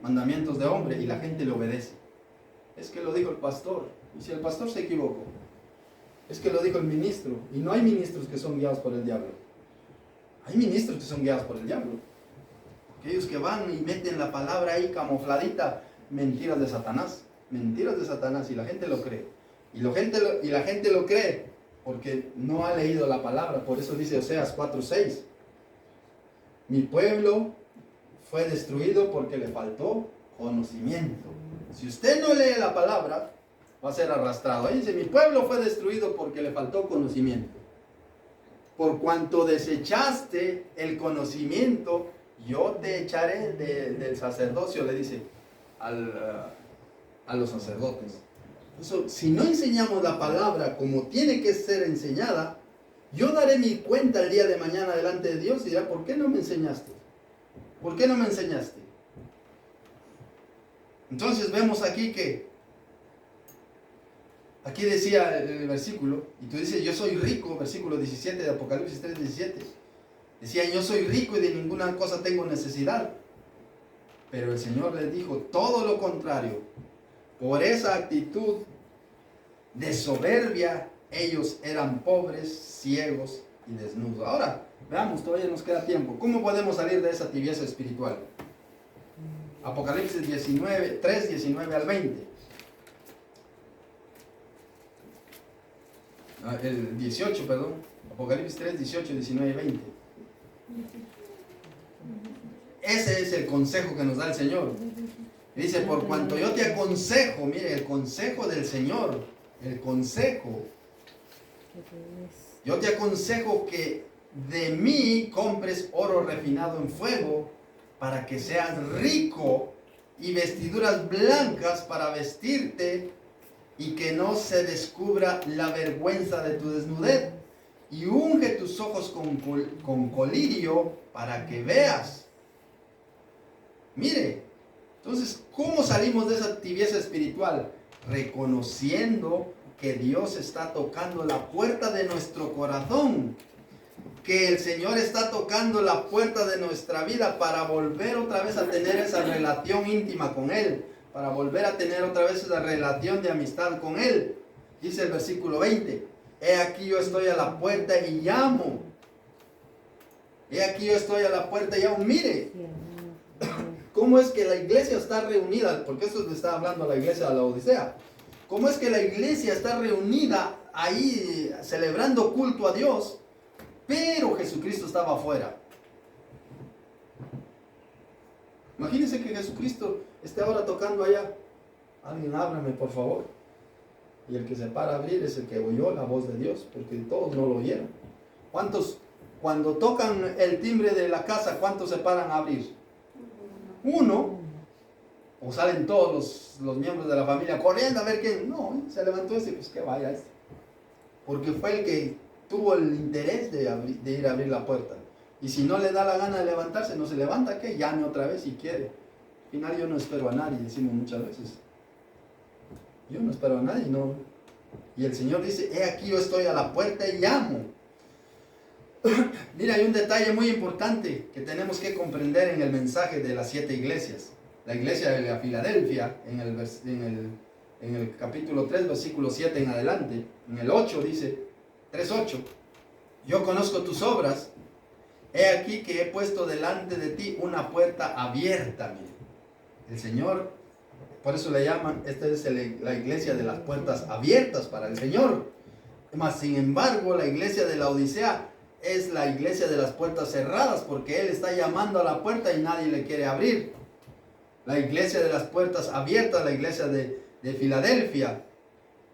mandamientos de hombre y la gente le obedece. Es que lo dijo el pastor, y si el pastor se equivocó, es que lo dijo el ministro, y no hay ministros que son guiados por el diablo. Hay ministros que son guiados por el diablo. Aquellos que van y meten la palabra ahí camufladita, mentiras de Satanás, y la gente lo cree. Y la gente lo cree porque no ha leído la palabra. Por eso dice Oseas 4:6, mi pueblo fue destruido porque le faltó conocimiento. Si usted no lee la palabra, va a ser arrastrado. Ahí dice, mi pueblo fue destruido porque le faltó conocimiento. Por cuanto desechaste el conocimiento, yo te echaré del sacerdocio, le dice a los sacerdotes. Eso, si no enseñamos la palabra como tiene que ser enseñada, yo daré mi cuenta el día de mañana delante de Dios y dirá, ¿por qué no me enseñaste? ¿Por qué no me enseñaste? Entonces vemos aquí que, aquí decía el versículo, y tú dices, yo soy rico, versículo 17 de Apocalipsis 3:17. Decía, yo soy rico y de ninguna cosa tengo necesidad. Pero el Señor les dijo, todo lo contrario. Por esa actitud de soberbia, ellos eran pobres, ciegos y desnudos. Ahora, Veamos, todavía nos queda tiempo. ¿Cómo podemos salir de esa tibieza espiritual? Apocalipsis 19, 3, 19 al 20. El 18, perdón. Apocalipsis 3, 18, 19 y 20. Ese es el consejo que nos da el Señor. Dice, por cuanto yo te aconsejo, mire, el consejo del Señor, el consejo. Yo te aconsejo que de mí compres oro refinado en fuego, para que seas rico, y vestiduras blancas para vestirte, y que no se descubra la vergüenza de tu desnudez. Y unge tus ojos con colirio para que veas. Mire, entonces, ¿cómo salimos de esa tibieza espiritual? Reconociendo que Dios está tocando la puerta de nuestro corazón, que el Señor está tocando la puerta de nuestra vida para volver otra vez a tener esa relación íntima con Él, para volver a tener otra vez esa relación de amistad con Él. Dice el versículo 20, he aquí yo estoy a la puerta y llamo. He aquí yo estoy a la puerta y llamo. Mire, ¿cómo es que la iglesia está reunida? Porque eso le está hablando a la iglesia de la Odisea. ¿Cómo es que la iglesia está reunida ahí celebrando culto a Dios, pero Jesucristo estaba afuera? Imagínense que Jesucristo esté ahora tocando allá. Alguien ábrame, por favor. Y el que se para a abrir es el que oyó la voz de Dios, porque todos no lo oyeron. ¿Cuántos, cuando tocan el timbre de la casa, cuántos se paran a abrir? Uno. O salen todos los miembros de la familia corriendo a ver quién. No, se levantó ese, pues que vaya este. Porque fue el que tuvo el interés de ir a abrir la puerta. Y si no le da la gana de levantarse, no se levanta, que llame otra vez si quiere. Al final yo no espero a nadie, decimos muchas veces. Yo no espero a nadie, no. Y el Señor dice, he aquí yo estoy a la puerta y llamo. Mira, hay un detalle muy importante que tenemos que comprender en el mensaje de las 7 iglesias. La iglesia de la Filadelfia, en el capítulo 3, versículo 7 en adelante, en el 8 dice, 3:8, yo conozco tus obras, he aquí que he puesto delante de ti una puerta abierta. Mire. El Señor, por eso le llaman, esta es la iglesia de las puertas abiertas para el Señor. Mas sin embargo, la iglesia de la Odisea es la iglesia de las puertas cerradas, porque Él está llamando a la puerta y nadie le quiere abrir. La iglesia de las puertas abiertas, la iglesia de Filadelfia,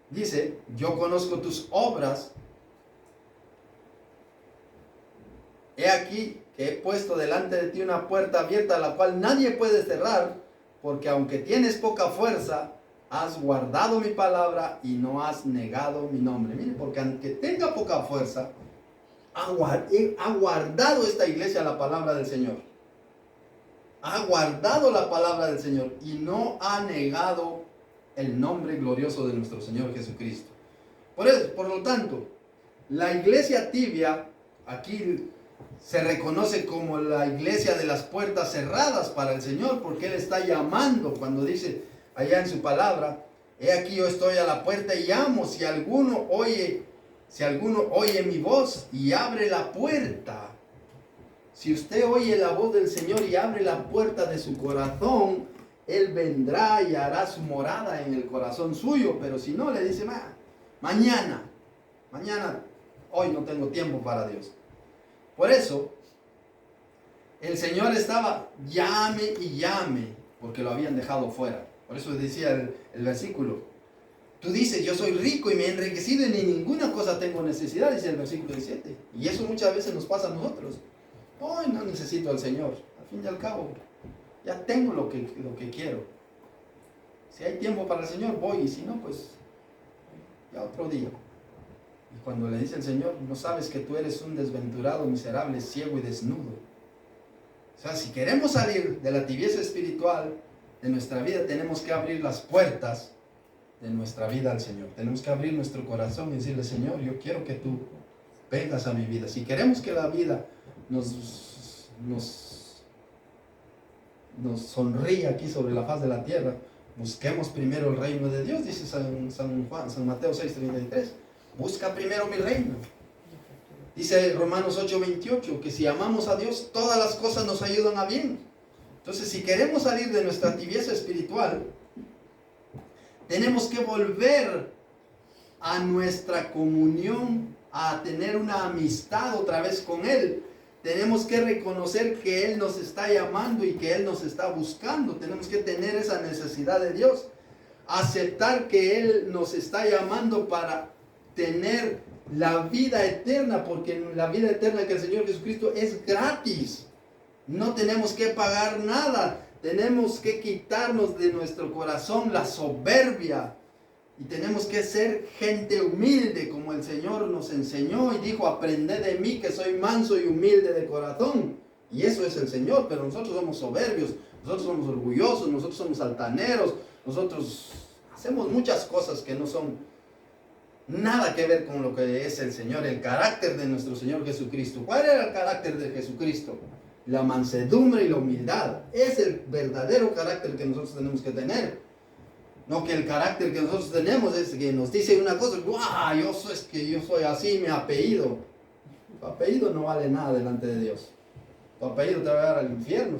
dice, yo conozco tus obras. He aquí que he puesto delante de ti una puerta abierta, la cual nadie puede cerrar, porque aunque tienes poca fuerza, has guardado mi palabra y no has negado mi nombre. Mire, porque aunque tenga poca fuerza, ha guardado esta iglesia la palabra del Señor. Ha guardado la palabra del Señor y no ha negado el nombre glorioso de nuestro Señor Jesucristo. Por lo tanto, la iglesia tibia aquí se reconoce como la iglesia de las puertas cerradas para el Señor, porque Él está llamando cuando dice allá en su palabra, he aquí yo estoy a la puerta y llamo, si alguno oye mi voz y abre la puerta. Si usted oye la voz del Señor y abre la puerta de su corazón, Él vendrá y hará su morada en el corazón suyo. Pero si no, le dice, mañana, hoy no tengo tiempo para Dios. Por eso, el Señor estaba, llame y llame, porque lo habían dejado fuera. Por eso decía el versículo. Tú dices, yo soy rico y me he enriquecido y ni ninguna cosa tengo necesidad, dice el versículo 17. Y eso muchas veces nos pasa a nosotros. Hoy no necesito al Señor. Al fin y al cabo, ya tengo lo que quiero. Si hay tiempo para el Señor, voy. Y si no, pues ya otro día. Y cuando le dice el Señor, no sabes que tú eres un desventurado, miserable, ciego y desnudo. O sea, si queremos salir de la tibieza espiritual de nuestra vida, tenemos que abrir las puertas de nuestra vida al Señor. Tenemos que abrir nuestro corazón y decirle, Señor, yo quiero que tú vengas a mi vida. Si queremos que la vida nos sonríe aquí sobre la faz de la tierra, busquemos primero el reino de Dios, dice San Mateo 6:33. Busca primero mi reino. Dice Romanos 8:28 que si amamos a Dios, todas las cosas nos ayudan a bien. Entonces, si queremos salir de nuestra tibieza espiritual, tenemos que volver a nuestra comunión, a tener una amistad otra vez con Él. Tenemos que reconocer que Él nos está llamando y que Él nos está buscando. Tenemos que tener esa necesidad de Dios. Aceptar que Él nos está llamando para tener la vida eterna, porque la vida eterna que el Señor Jesucristo es gratis. No tenemos que pagar nada. Tenemos que quitarnos de nuestro corazón la soberbia. Y tenemos que ser gente humilde, como el Señor nos enseñó y dijo: aprended de mí que soy manso y humilde de corazón. Y eso es el Señor, pero nosotros somos soberbios, nosotros somos orgullosos, nosotros somos altaneros, nosotros hacemos muchas cosas que no son nada que ver con lo que es el Señor, el carácter de nuestro Señor Jesucristo. ¿Cuál era el carácter de Jesucristo? La mansedumbre y la humildad. Es el verdadero carácter que nosotros tenemos que tener. No que el carácter que nosotros tenemos es que nos dice una cosa: ¡guau! Yo soy así, mi apellido. Tu apellido no vale nada delante de Dios. Tu apellido te va a llevar al infierno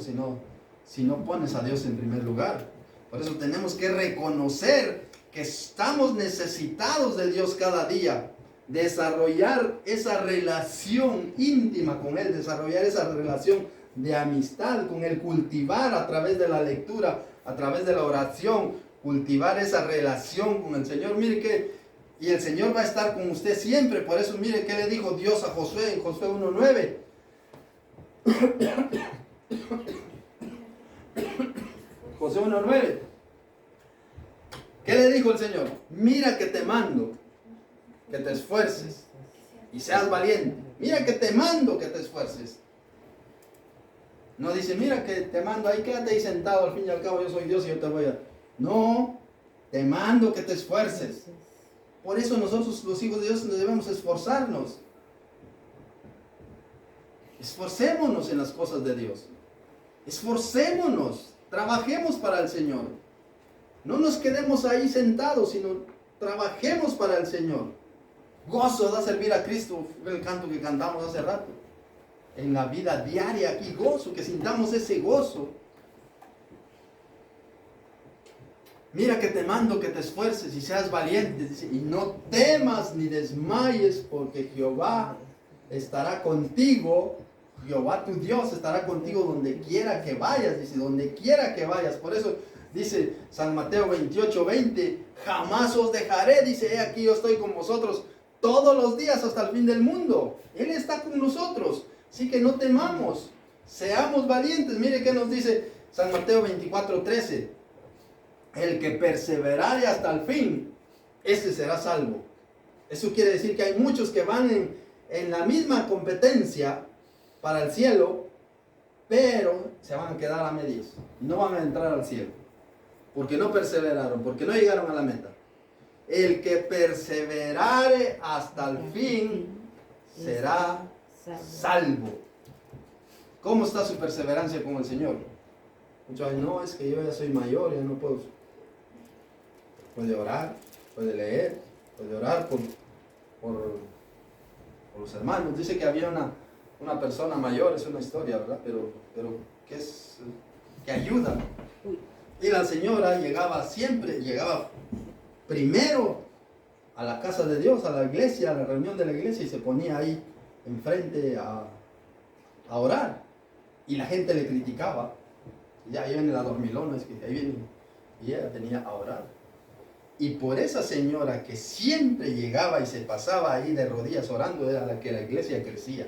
si no pones a Dios en primer lugar. Por eso tenemos que reconocer que estamos necesitados de Dios cada día. Desarrollar esa relación íntima con Él, desarrollar esa relación de amistad con Él, cultivar a través de la lectura, a través de la oración, cultivar esa relación con el Señor. Mire que, y el Señor va a estar con usted siempre. Por eso mire que le dijo Dios a Josué en Josué 1:9. Josué 1:9. ¿Qué le dijo el Señor? Mira que te mando que te esfuerces y seas valiente. Mira que te mando que te esfuerces. No dice: mira que te mando, ahí quédate ahí sentado, al fin y al cabo yo soy Dios y yo te voy a... No, te mando que te esfuerces. Por eso nosotros los hijos de Dios debemos esforzarnos. Esforcémonos en las cosas de Dios. Esforcémonos, trabajemos para el Señor. No nos quedemos ahí sentados, sino trabajemos para el Señor. Gozo da servir a Cristo, el canto que cantamos hace rato. En la vida diaria aquí, gozo, que sintamos ese gozo. Mira que te mando que te esfuerces y seas valiente, dice, y no temas ni desmayes, porque Jehová estará contigo. Jehová tu Dios estará contigo donde quiera que vayas, dice, donde quiera que vayas. Por eso dice San Mateo 28:20, jamás os dejaré, dice, he aquí yo estoy con vosotros todos los días hasta el fin del mundo. Él está con nosotros, así que no temamos, seamos valientes. Mire qué nos dice San Mateo 24:13, el que perseverare hasta el fin, ese será salvo. Eso quiere decir que hay muchos que van en la misma competencia para el cielo, pero se van a quedar a medias, no van a entrar al cielo, porque no perseveraron, porque no llegaron a la meta. El que perseverare hasta el fin será salvo. ¿Cómo está su perseverancia con el Señor? Muchos dicen: no, es que yo ya soy mayor, ya no puedo. Puede orar, puede leer, puede orar por los hermanos. Dice que había una persona mayor, es una historia, ¿verdad? Pero que ayuda. Y la señora llegaba primero a la casa de Dios, a la iglesia, a la reunión de la iglesia, y se ponía ahí enfrente a orar. Y la gente le criticaba. Ya ahí viene la dormilona, es que ahí viene. Y ella tenía a orar. Y por esa señora que siempre llegaba y se pasaba ahí de rodillas orando, era la que la iglesia crecía.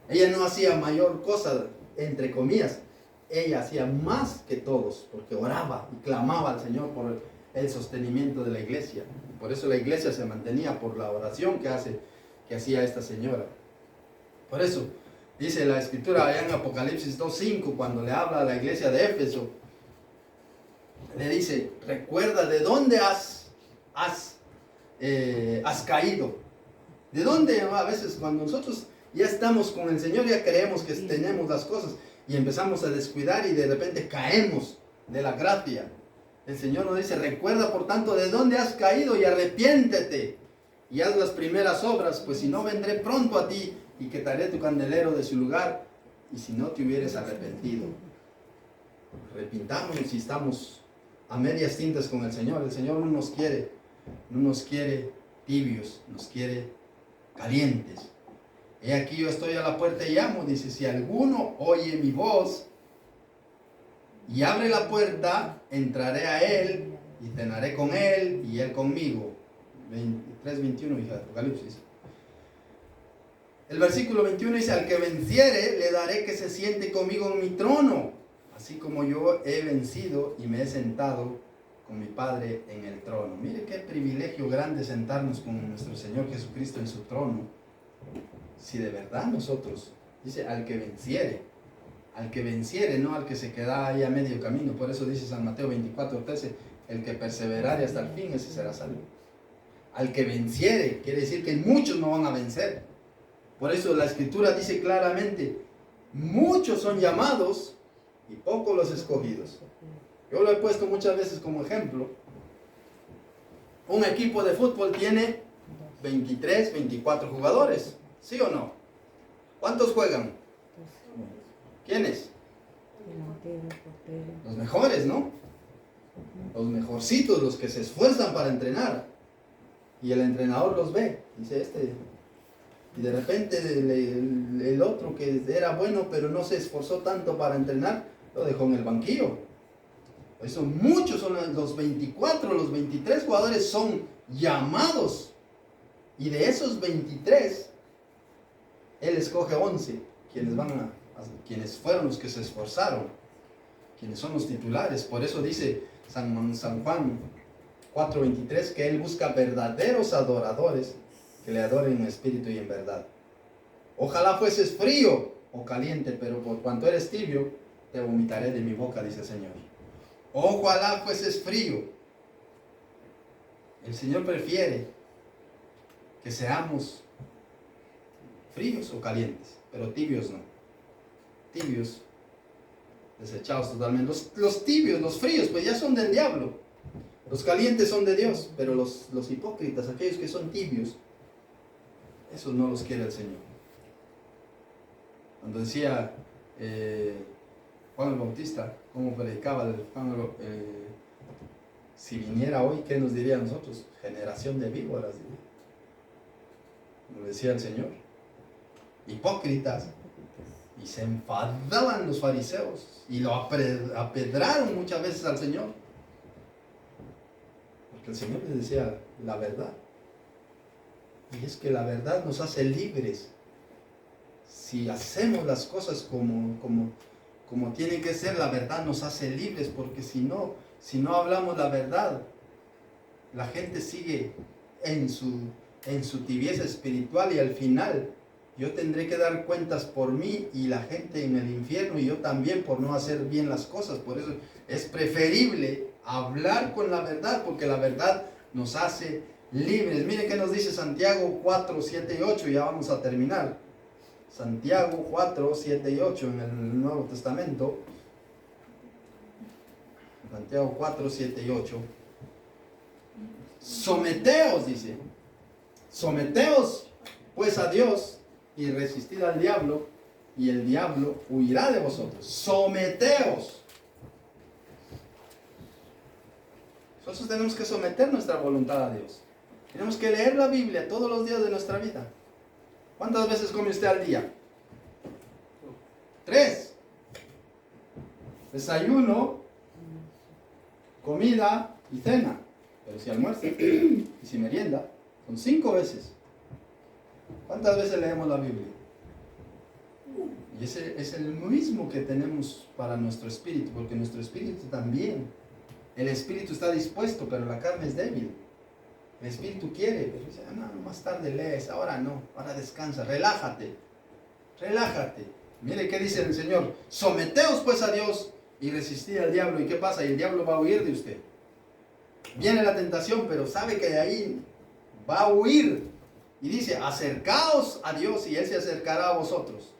Ella no hacía mayor cosa, entre comillas. Ella hacía más que todos, porque oraba y clamaba al Señor por el sostenimiento de la iglesia. Por eso la iglesia se mantenía por la oración que hacía esta señora. Por eso dice la escritura allá en Apocalipsis 2:5, cuando le habla a la iglesia de Éfeso, le dice: recuerda de dónde has caído. ¿De dónde? A veces cuando nosotros ya estamos con el Señor, ya creemos que tenemos las cosas y empezamos a descuidar y de repente caemos de la gracia. El Señor nos dice: recuerda por tanto de dónde has caído y arrepiéntete y haz las primeras obras, pues si no vendré pronto a ti y quitaré tu candelero de su lugar, y si no te hubieres arrepentido. Arrepintámonos si estamos a medias tintas con el Señor. El Señor no nos quiere tibios, nos quiere calientes. He aquí yo estoy a la puerta y llamo, dice, si alguno oye mi voz y abre la puerta, entraré a él y cenaré con él y él conmigo. 3:21, hija de Apocalipsis. El versículo 21 dice, al que venciere le daré que se siente conmigo en mi trono, así como yo he vencido y me he sentado con mi Padre en el trono. Mire qué privilegio grande sentarnos con nuestro Señor Jesucristo en su trono. Si de verdad nosotros, dice, al que venciere, no al que se queda ahí a medio camino. Por eso dice San Mateo 24:13, el que perseverare hasta el fin, ese será salvo. Al que venciere, quiere decir que muchos no van a vencer. Por eso la Escritura dice claramente, muchos son llamados y pocos los escogidos. Yo lo he puesto muchas veces como ejemplo. Un equipo de fútbol tiene 23, 24 jugadores, ¿sí o no? ¿Cuántos juegan? ¿Quiénes? Los mejores, ¿no? Los mejorcitos, los que se esfuerzan para entrenar. Y el entrenador los ve, dice y de repente el otro que era bueno pero no se esforzó tanto para entrenar, lo dejó en el banquillo. Por eso muchos son los 24, los 23 jugadores son llamados. Y de esos 23, Él escoge 11, quienes fueron los que se esforzaron, quienes son los titulares. Por eso dice San Juan 4:23 que Él busca verdaderos adoradores que le adoren en espíritu y en verdad. Ojalá fueses frío o caliente, pero por cuanto eres tibio, te vomitaré de mi boca, dice el Señor. Ojalá fueses frío. El Señor prefiere que seamos fríos o calientes, pero tibios no. Tibios, desechados totalmente. Los tibios, los fríos, pues ya son del diablo. Los calientes son de Dios, pero los hipócritas, aquellos que son tibios, esos no los quiere el Señor. Cuando decía Juan el Bautista, cómo predicaba si viniera hoy, ¿qué nos diría a nosotros? Generación de víboras, diría. Como decía el Señor. Hipócritas. Y se enfadaban los fariseos y lo apedraron muchas veces al Señor. Porque el Señor les decía la verdad. Y es que la verdad nos hace libres. Si hacemos las cosas como tiene que ser, la verdad nos hace libres. Porque si no hablamos la verdad, la gente sigue en su tibieza espiritual y al final yo tendré que dar cuentas por mí y la gente en el infierno y yo también por no hacer bien las cosas. Por eso es preferible hablar con la verdad, porque la verdad nos hace libres. Miren qué nos dice Santiago 4, 7 y 8, ya vamos a terminar. Santiago 4, 7 y 8 en el Nuevo Testamento. Santiago 4, 7 y 8. Someteos, dice. Someteos pues a Dios y resistid al diablo y el diablo huirá de vosotros. Someteos. Nosotros tenemos que someter nuestra voluntad a Dios. Tenemos que leer la Biblia todos los días de nuestra vida. ¿Cuántas veces come usted al día? 3. Desayuno, comida y cena. Pero si almuerza y si merienda, son 5 veces. ¿Cuántas veces leemos la Biblia? Y ese es el mismo que tenemos para nuestro espíritu, porque nuestro espíritu también. El espíritu está dispuesto, pero la carne es débil. El espíritu quiere, pero dice, no, más tarde lees, ahora no, ahora descansa, relájate. Mire qué dice el Señor, someteos pues a Dios y resistid al diablo. ¿Y qué pasa? Y el diablo va a huir de usted. Viene la tentación, pero sabe que de ahí va a huir. Y dice, acercaos a Dios y Él se acercará a vosotros.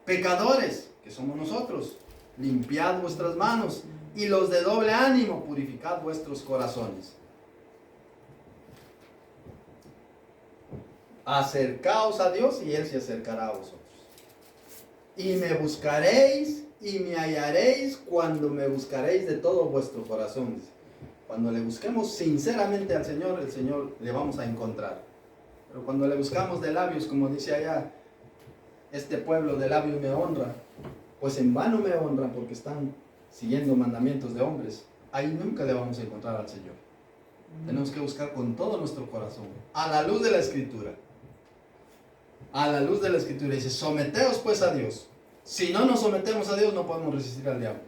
Pecadores, que somos nosotros, limpiad vuestras manos, y los de doble ánimo, purificad vuestros corazones. acercaos a Dios y Él se acercará a vosotros. Y me buscaréis y me hallaréis cuando me buscaréis de todo vuestro corazón. Cuando le busquemos sinceramente al Señor, el Señor le vamos a encontrar. Pero cuando le buscamos de labios, como dice allá, este pueblo de labios me honra, pues en vano me honran porque están siguiendo mandamientos de hombres. Ahí nunca le vamos a encontrar al Señor. Tenemos que buscar con todo nuestro corazón, a la luz de la Escritura. A la luz de la Escritura dice, someteos pues a Dios. Si no nos sometemos a Dios, no podemos resistir al diablo.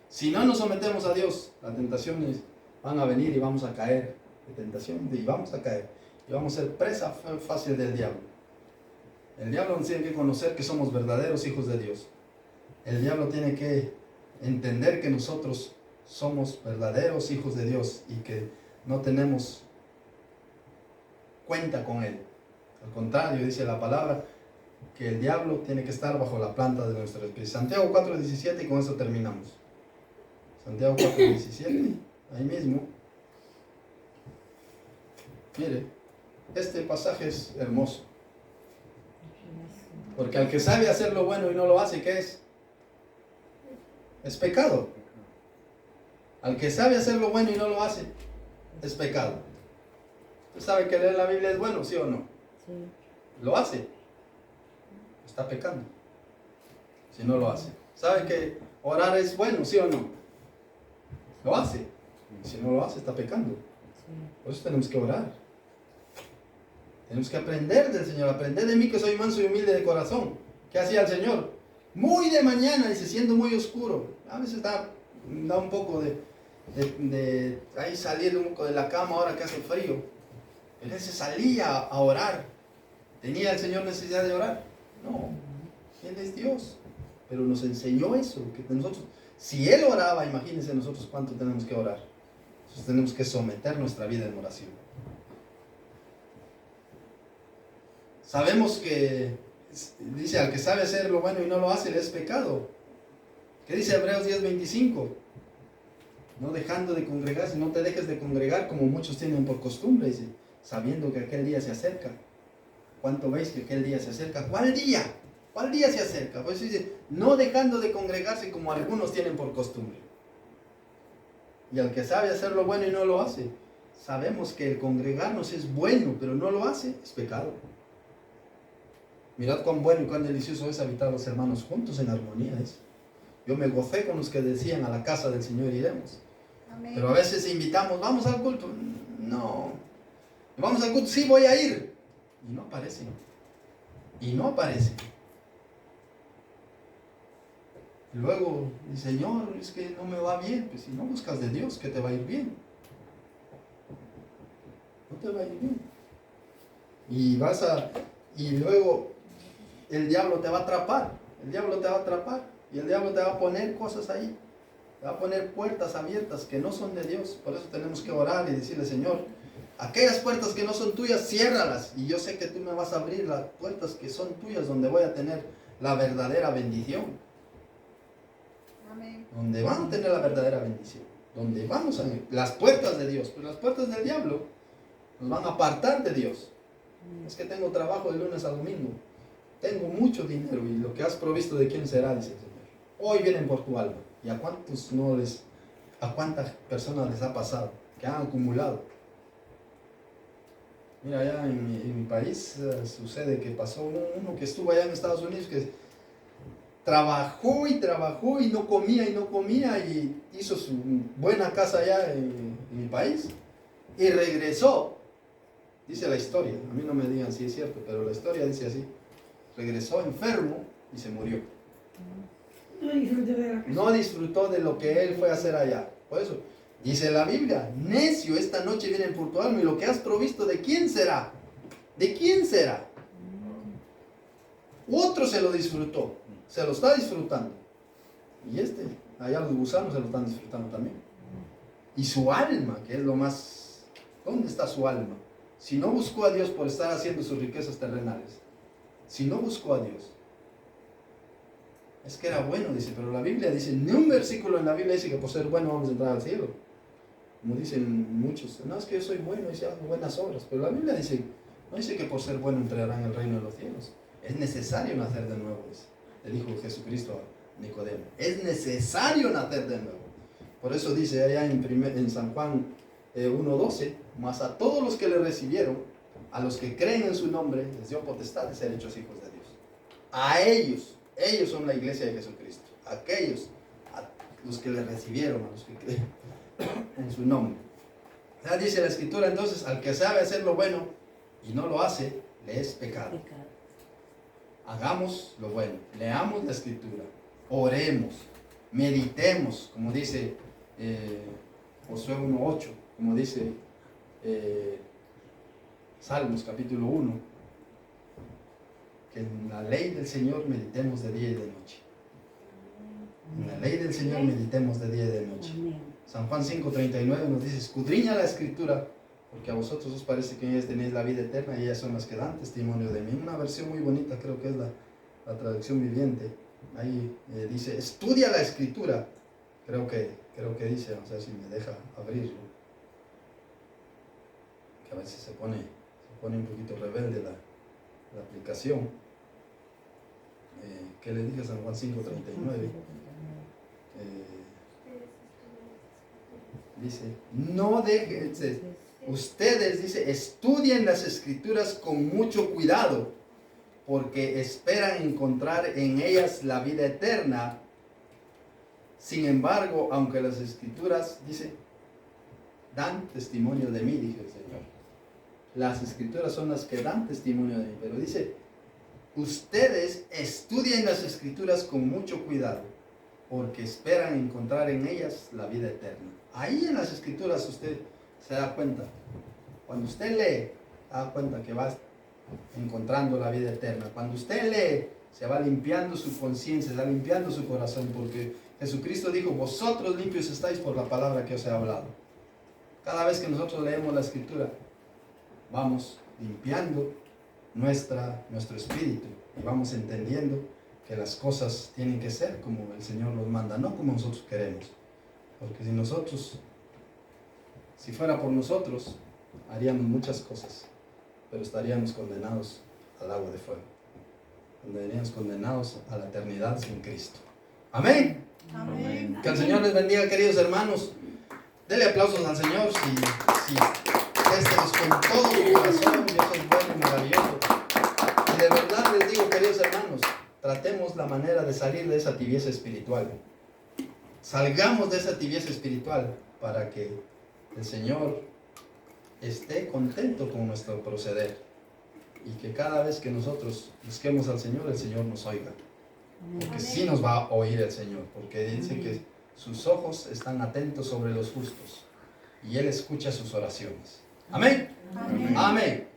Si no nos sometemos a Dios, las tentaciones van a venir y vamos a caer de tentación y vamos a caer. Y vamos a ser presa fácil del diablo. El diablo nos tiene que conocer que somos verdaderos hijos de Dios. El diablo tiene que entender que nosotros somos verdaderos hijos de Dios y que no tenemos cuenta con él. Al contrario, dice la palabra, que el diablo tiene que estar bajo la planta de nuestro espíritu. Santiago 4:17 y con eso terminamos. Santiago 4:17, ahí mismo. Mire, este pasaje es hermoso. Porque al que sabe hacer lo bueno y no lo hace, ¿qué es? Es pecado. Al que sabe hacer lo bueno y no lo hace, es pecado. ¿Usted sabe que leer la Biblia es bueno, sí o no? Sí. ¿Lo hace? Está pecando. Si no lo hace. ¿Sabe que orar es bueno, sí o no? Lo hace. Si no lo hace, está pecando. Por eso tenemos que orar. Tenemos que aprender del Señor. Aprender de mí que soy manso y humilde de corazón. ¿Qué hacía el Señor? Muy de mañana, dice, siendo muy oscuro. A veces da un poco de ahí salir un poco de la cama ahora que hace frío. Él se salía a orar. ¿Tenía el Señor necesidad de orar? No. Él es Dios. Pero nos enseñó eso. Que nosotros, si Él oraba, imagínense nosotros cuánto tenemos que orar. Entonces tenemos que someter nuestra vida en oración. Sabemos que, dice, al que sabe hacer lo bueno y no lo hace, le es pecado. ¿Qué dice Hebreos 10:25? No dejando de congregarse, no te dejes de congregar como muchos tienen por costumbre, dice, sabiendo que aquel día se acerca. ¿Cuánto veis que aquel día se acerca? ¿Cuál día? ¿Cuál día se acerca? Pues dice, no dejando de congregarse como algunos tienen por costumbre. Y al que sabe hacer lo bueno y no lo hace, sabemos que el congregarnos es bueno, pero no lo hace, es pecado. Mirad cuán bueno y cuán delicioso es habitar los hermanos juntos en armonía. Yo me gocé con los que decían, a la casa del Señor iremos. Amén. Pero a veces invitamos, vamos al culto. No. Vamos al culto, sí, voy a ir. Y no aparece. Y no aparece. Y luego, Señor, es que no me va bien. Pues si no buscas de Dios, que te va a ir bien. No te va a ir bien. Y luego el diablo te va a atrapar. El diablo te va a atrapar. Y el diablo te va a poner cosas ahí. Te va a poner puertas abiertas que no son de Dios. Por eso tenemos que orar y decirle, Señor, aquellas puertas que no son tuyas, ciérralas. Y yo sé que tú me vas a abrir las puertas que son tuyas, donde voy a tener la verdadera bendición. Amén. Donde vamos a tener la verdadera bendición. Donde vamos a ver las puertas de Dios. Pues las puertas del diablo nos van a apartar de Dios. Es que tengo trabajo de lunes a domingo. Tengo mucho dinero y lo que has provisto, ¿de quién será? Dice el Señor. Hoy vienen por tu alma. ¿Y a cuántas personas les ha pasado? Que han acumulado. Mira, allá en mi país sucede que pasó uno que estuvo allá en Estados Unidos que trabajó y no comía y hizo su buena casa allá en mi país y regresó. Dice la historia, a mí no me digan si es cierto, pero la historia dice así. Regresó enfermo y se murió. No disfrutó de lo que él fue a hacer allá. Por eso, dice la Biblia, necio, esta noche vienen por tu alma y lo que has provisto, ¿de quién será? ¿De quién será? Otro se lo disfrutó, se lo está disfrutando. Y allá los gusanos se lo están disfrutando también. Y su alma, que es lo más... ¿Dónde está su alma? Si no buscó a Dios por estar haciendo sus riquezas terrenales. Si no buscó a Dios. Es que era bueno, dice, pero la Biblia dice, ni un versículo en la Biblia dice que por ser bueno vamos a entrar al cielo. Como dicen muchos, no, es que yo soy bueno y si hago buenas obras. Pero la Biblia dice, No dice que por ser bueno entrarán en el reino de los cielos. Es necesario nacer de nuevo, le dijo Jesucristo a Nicodemo. Es necesario nacer de nuevo. Por eso dice allá en San Juan 1:12, mas a todos los que le recibieron, a los que creen en su nombre, les dio potestad de ser hechos hijos de Dios. A ellos son la iglesia de Jesucristo. Aquellos, a los que le recibieron, a los que creen en su nombre. Ya dice la Escritura entonces, al que sabe hacer lo bueno y no lo hace, le es pecado. Hagamos lo bueno, leamos la Escritura, oremos, meditemos, como dice Josué 1:8, como dice Salmos capítulo 1, que en la ley del Señor meditemos de día y de noche. En la ley del Señor meditemos de día y de noche. San Juan 5:39 nos dice, escudriña la Escritura, porque a vosotros os parece que en ellas tenéis la vida eterna y ellas son las que dan testimonio de mí. Una versión muy bonita, creo que es la traducción viviente. Ahí dice, estudia la Escritura. Creo que dice, o sea, si me deja abrirlo. Que a veces se pone un poquito rebelde la aplicación. ¿Qué le dije a San Juan 5:39? Dice, no dejen, ustedes, dice, estudien las Escrituras con mucho cuidado, porque esperan encontrar en ellas la vida eterna. Sin embargo, aunque las Escrituras, dice, dan testimonio de mí, dice el Señor. Las Escrituras son las que dan testimonio de mí, pero dice, ustedes estudien las Escrituras con mucho cuidado, porque esperan encontrar en ellas la vida eterna. Ahí en las Escrituras usted se da cuenta. Cuando usted lee, se da cuenta que va encontrando la vida eterna. Cuando usted lee, se va limpiando su conciencia, se va limpiando su corazón, porque Jesucristo dijo, vosotros limpios estáis por la palabra que os he hablado. Cada vez que nosotros leemos la Escritura, vamos limpiando nuestro espíritu y vamos entendiendo que las cosas tienen que ser como el Señor nos manda, no como nosotros queremos. Porque si fuera por nosotros, haríamos muchas cosas, pero estaríamos condenados al agua de fuego. Estaríamos condenados a la eternidad sin Cristo. Amén. Amén. Que el Señor les bendiga, queridos hermanos. Denle aplausos al Señor si déstelos con todo su corazón. Dios es bueno y maravilloso. Y de verdad les digo, queridos hermanos, tratemos la manera de salir de esa tibieza espiritual. Salgamos de esa tibieza espiritual para que el Señor esté contento con nuestro proceder y que cada vez que nosotros busquemos al Señor, el Señor nos oiga. Porque sí nos va a oír el Señor, porque dice que sus ojos están atentos sobre los justos y Él escucha sus oraciones. Amén. Amén. Amén.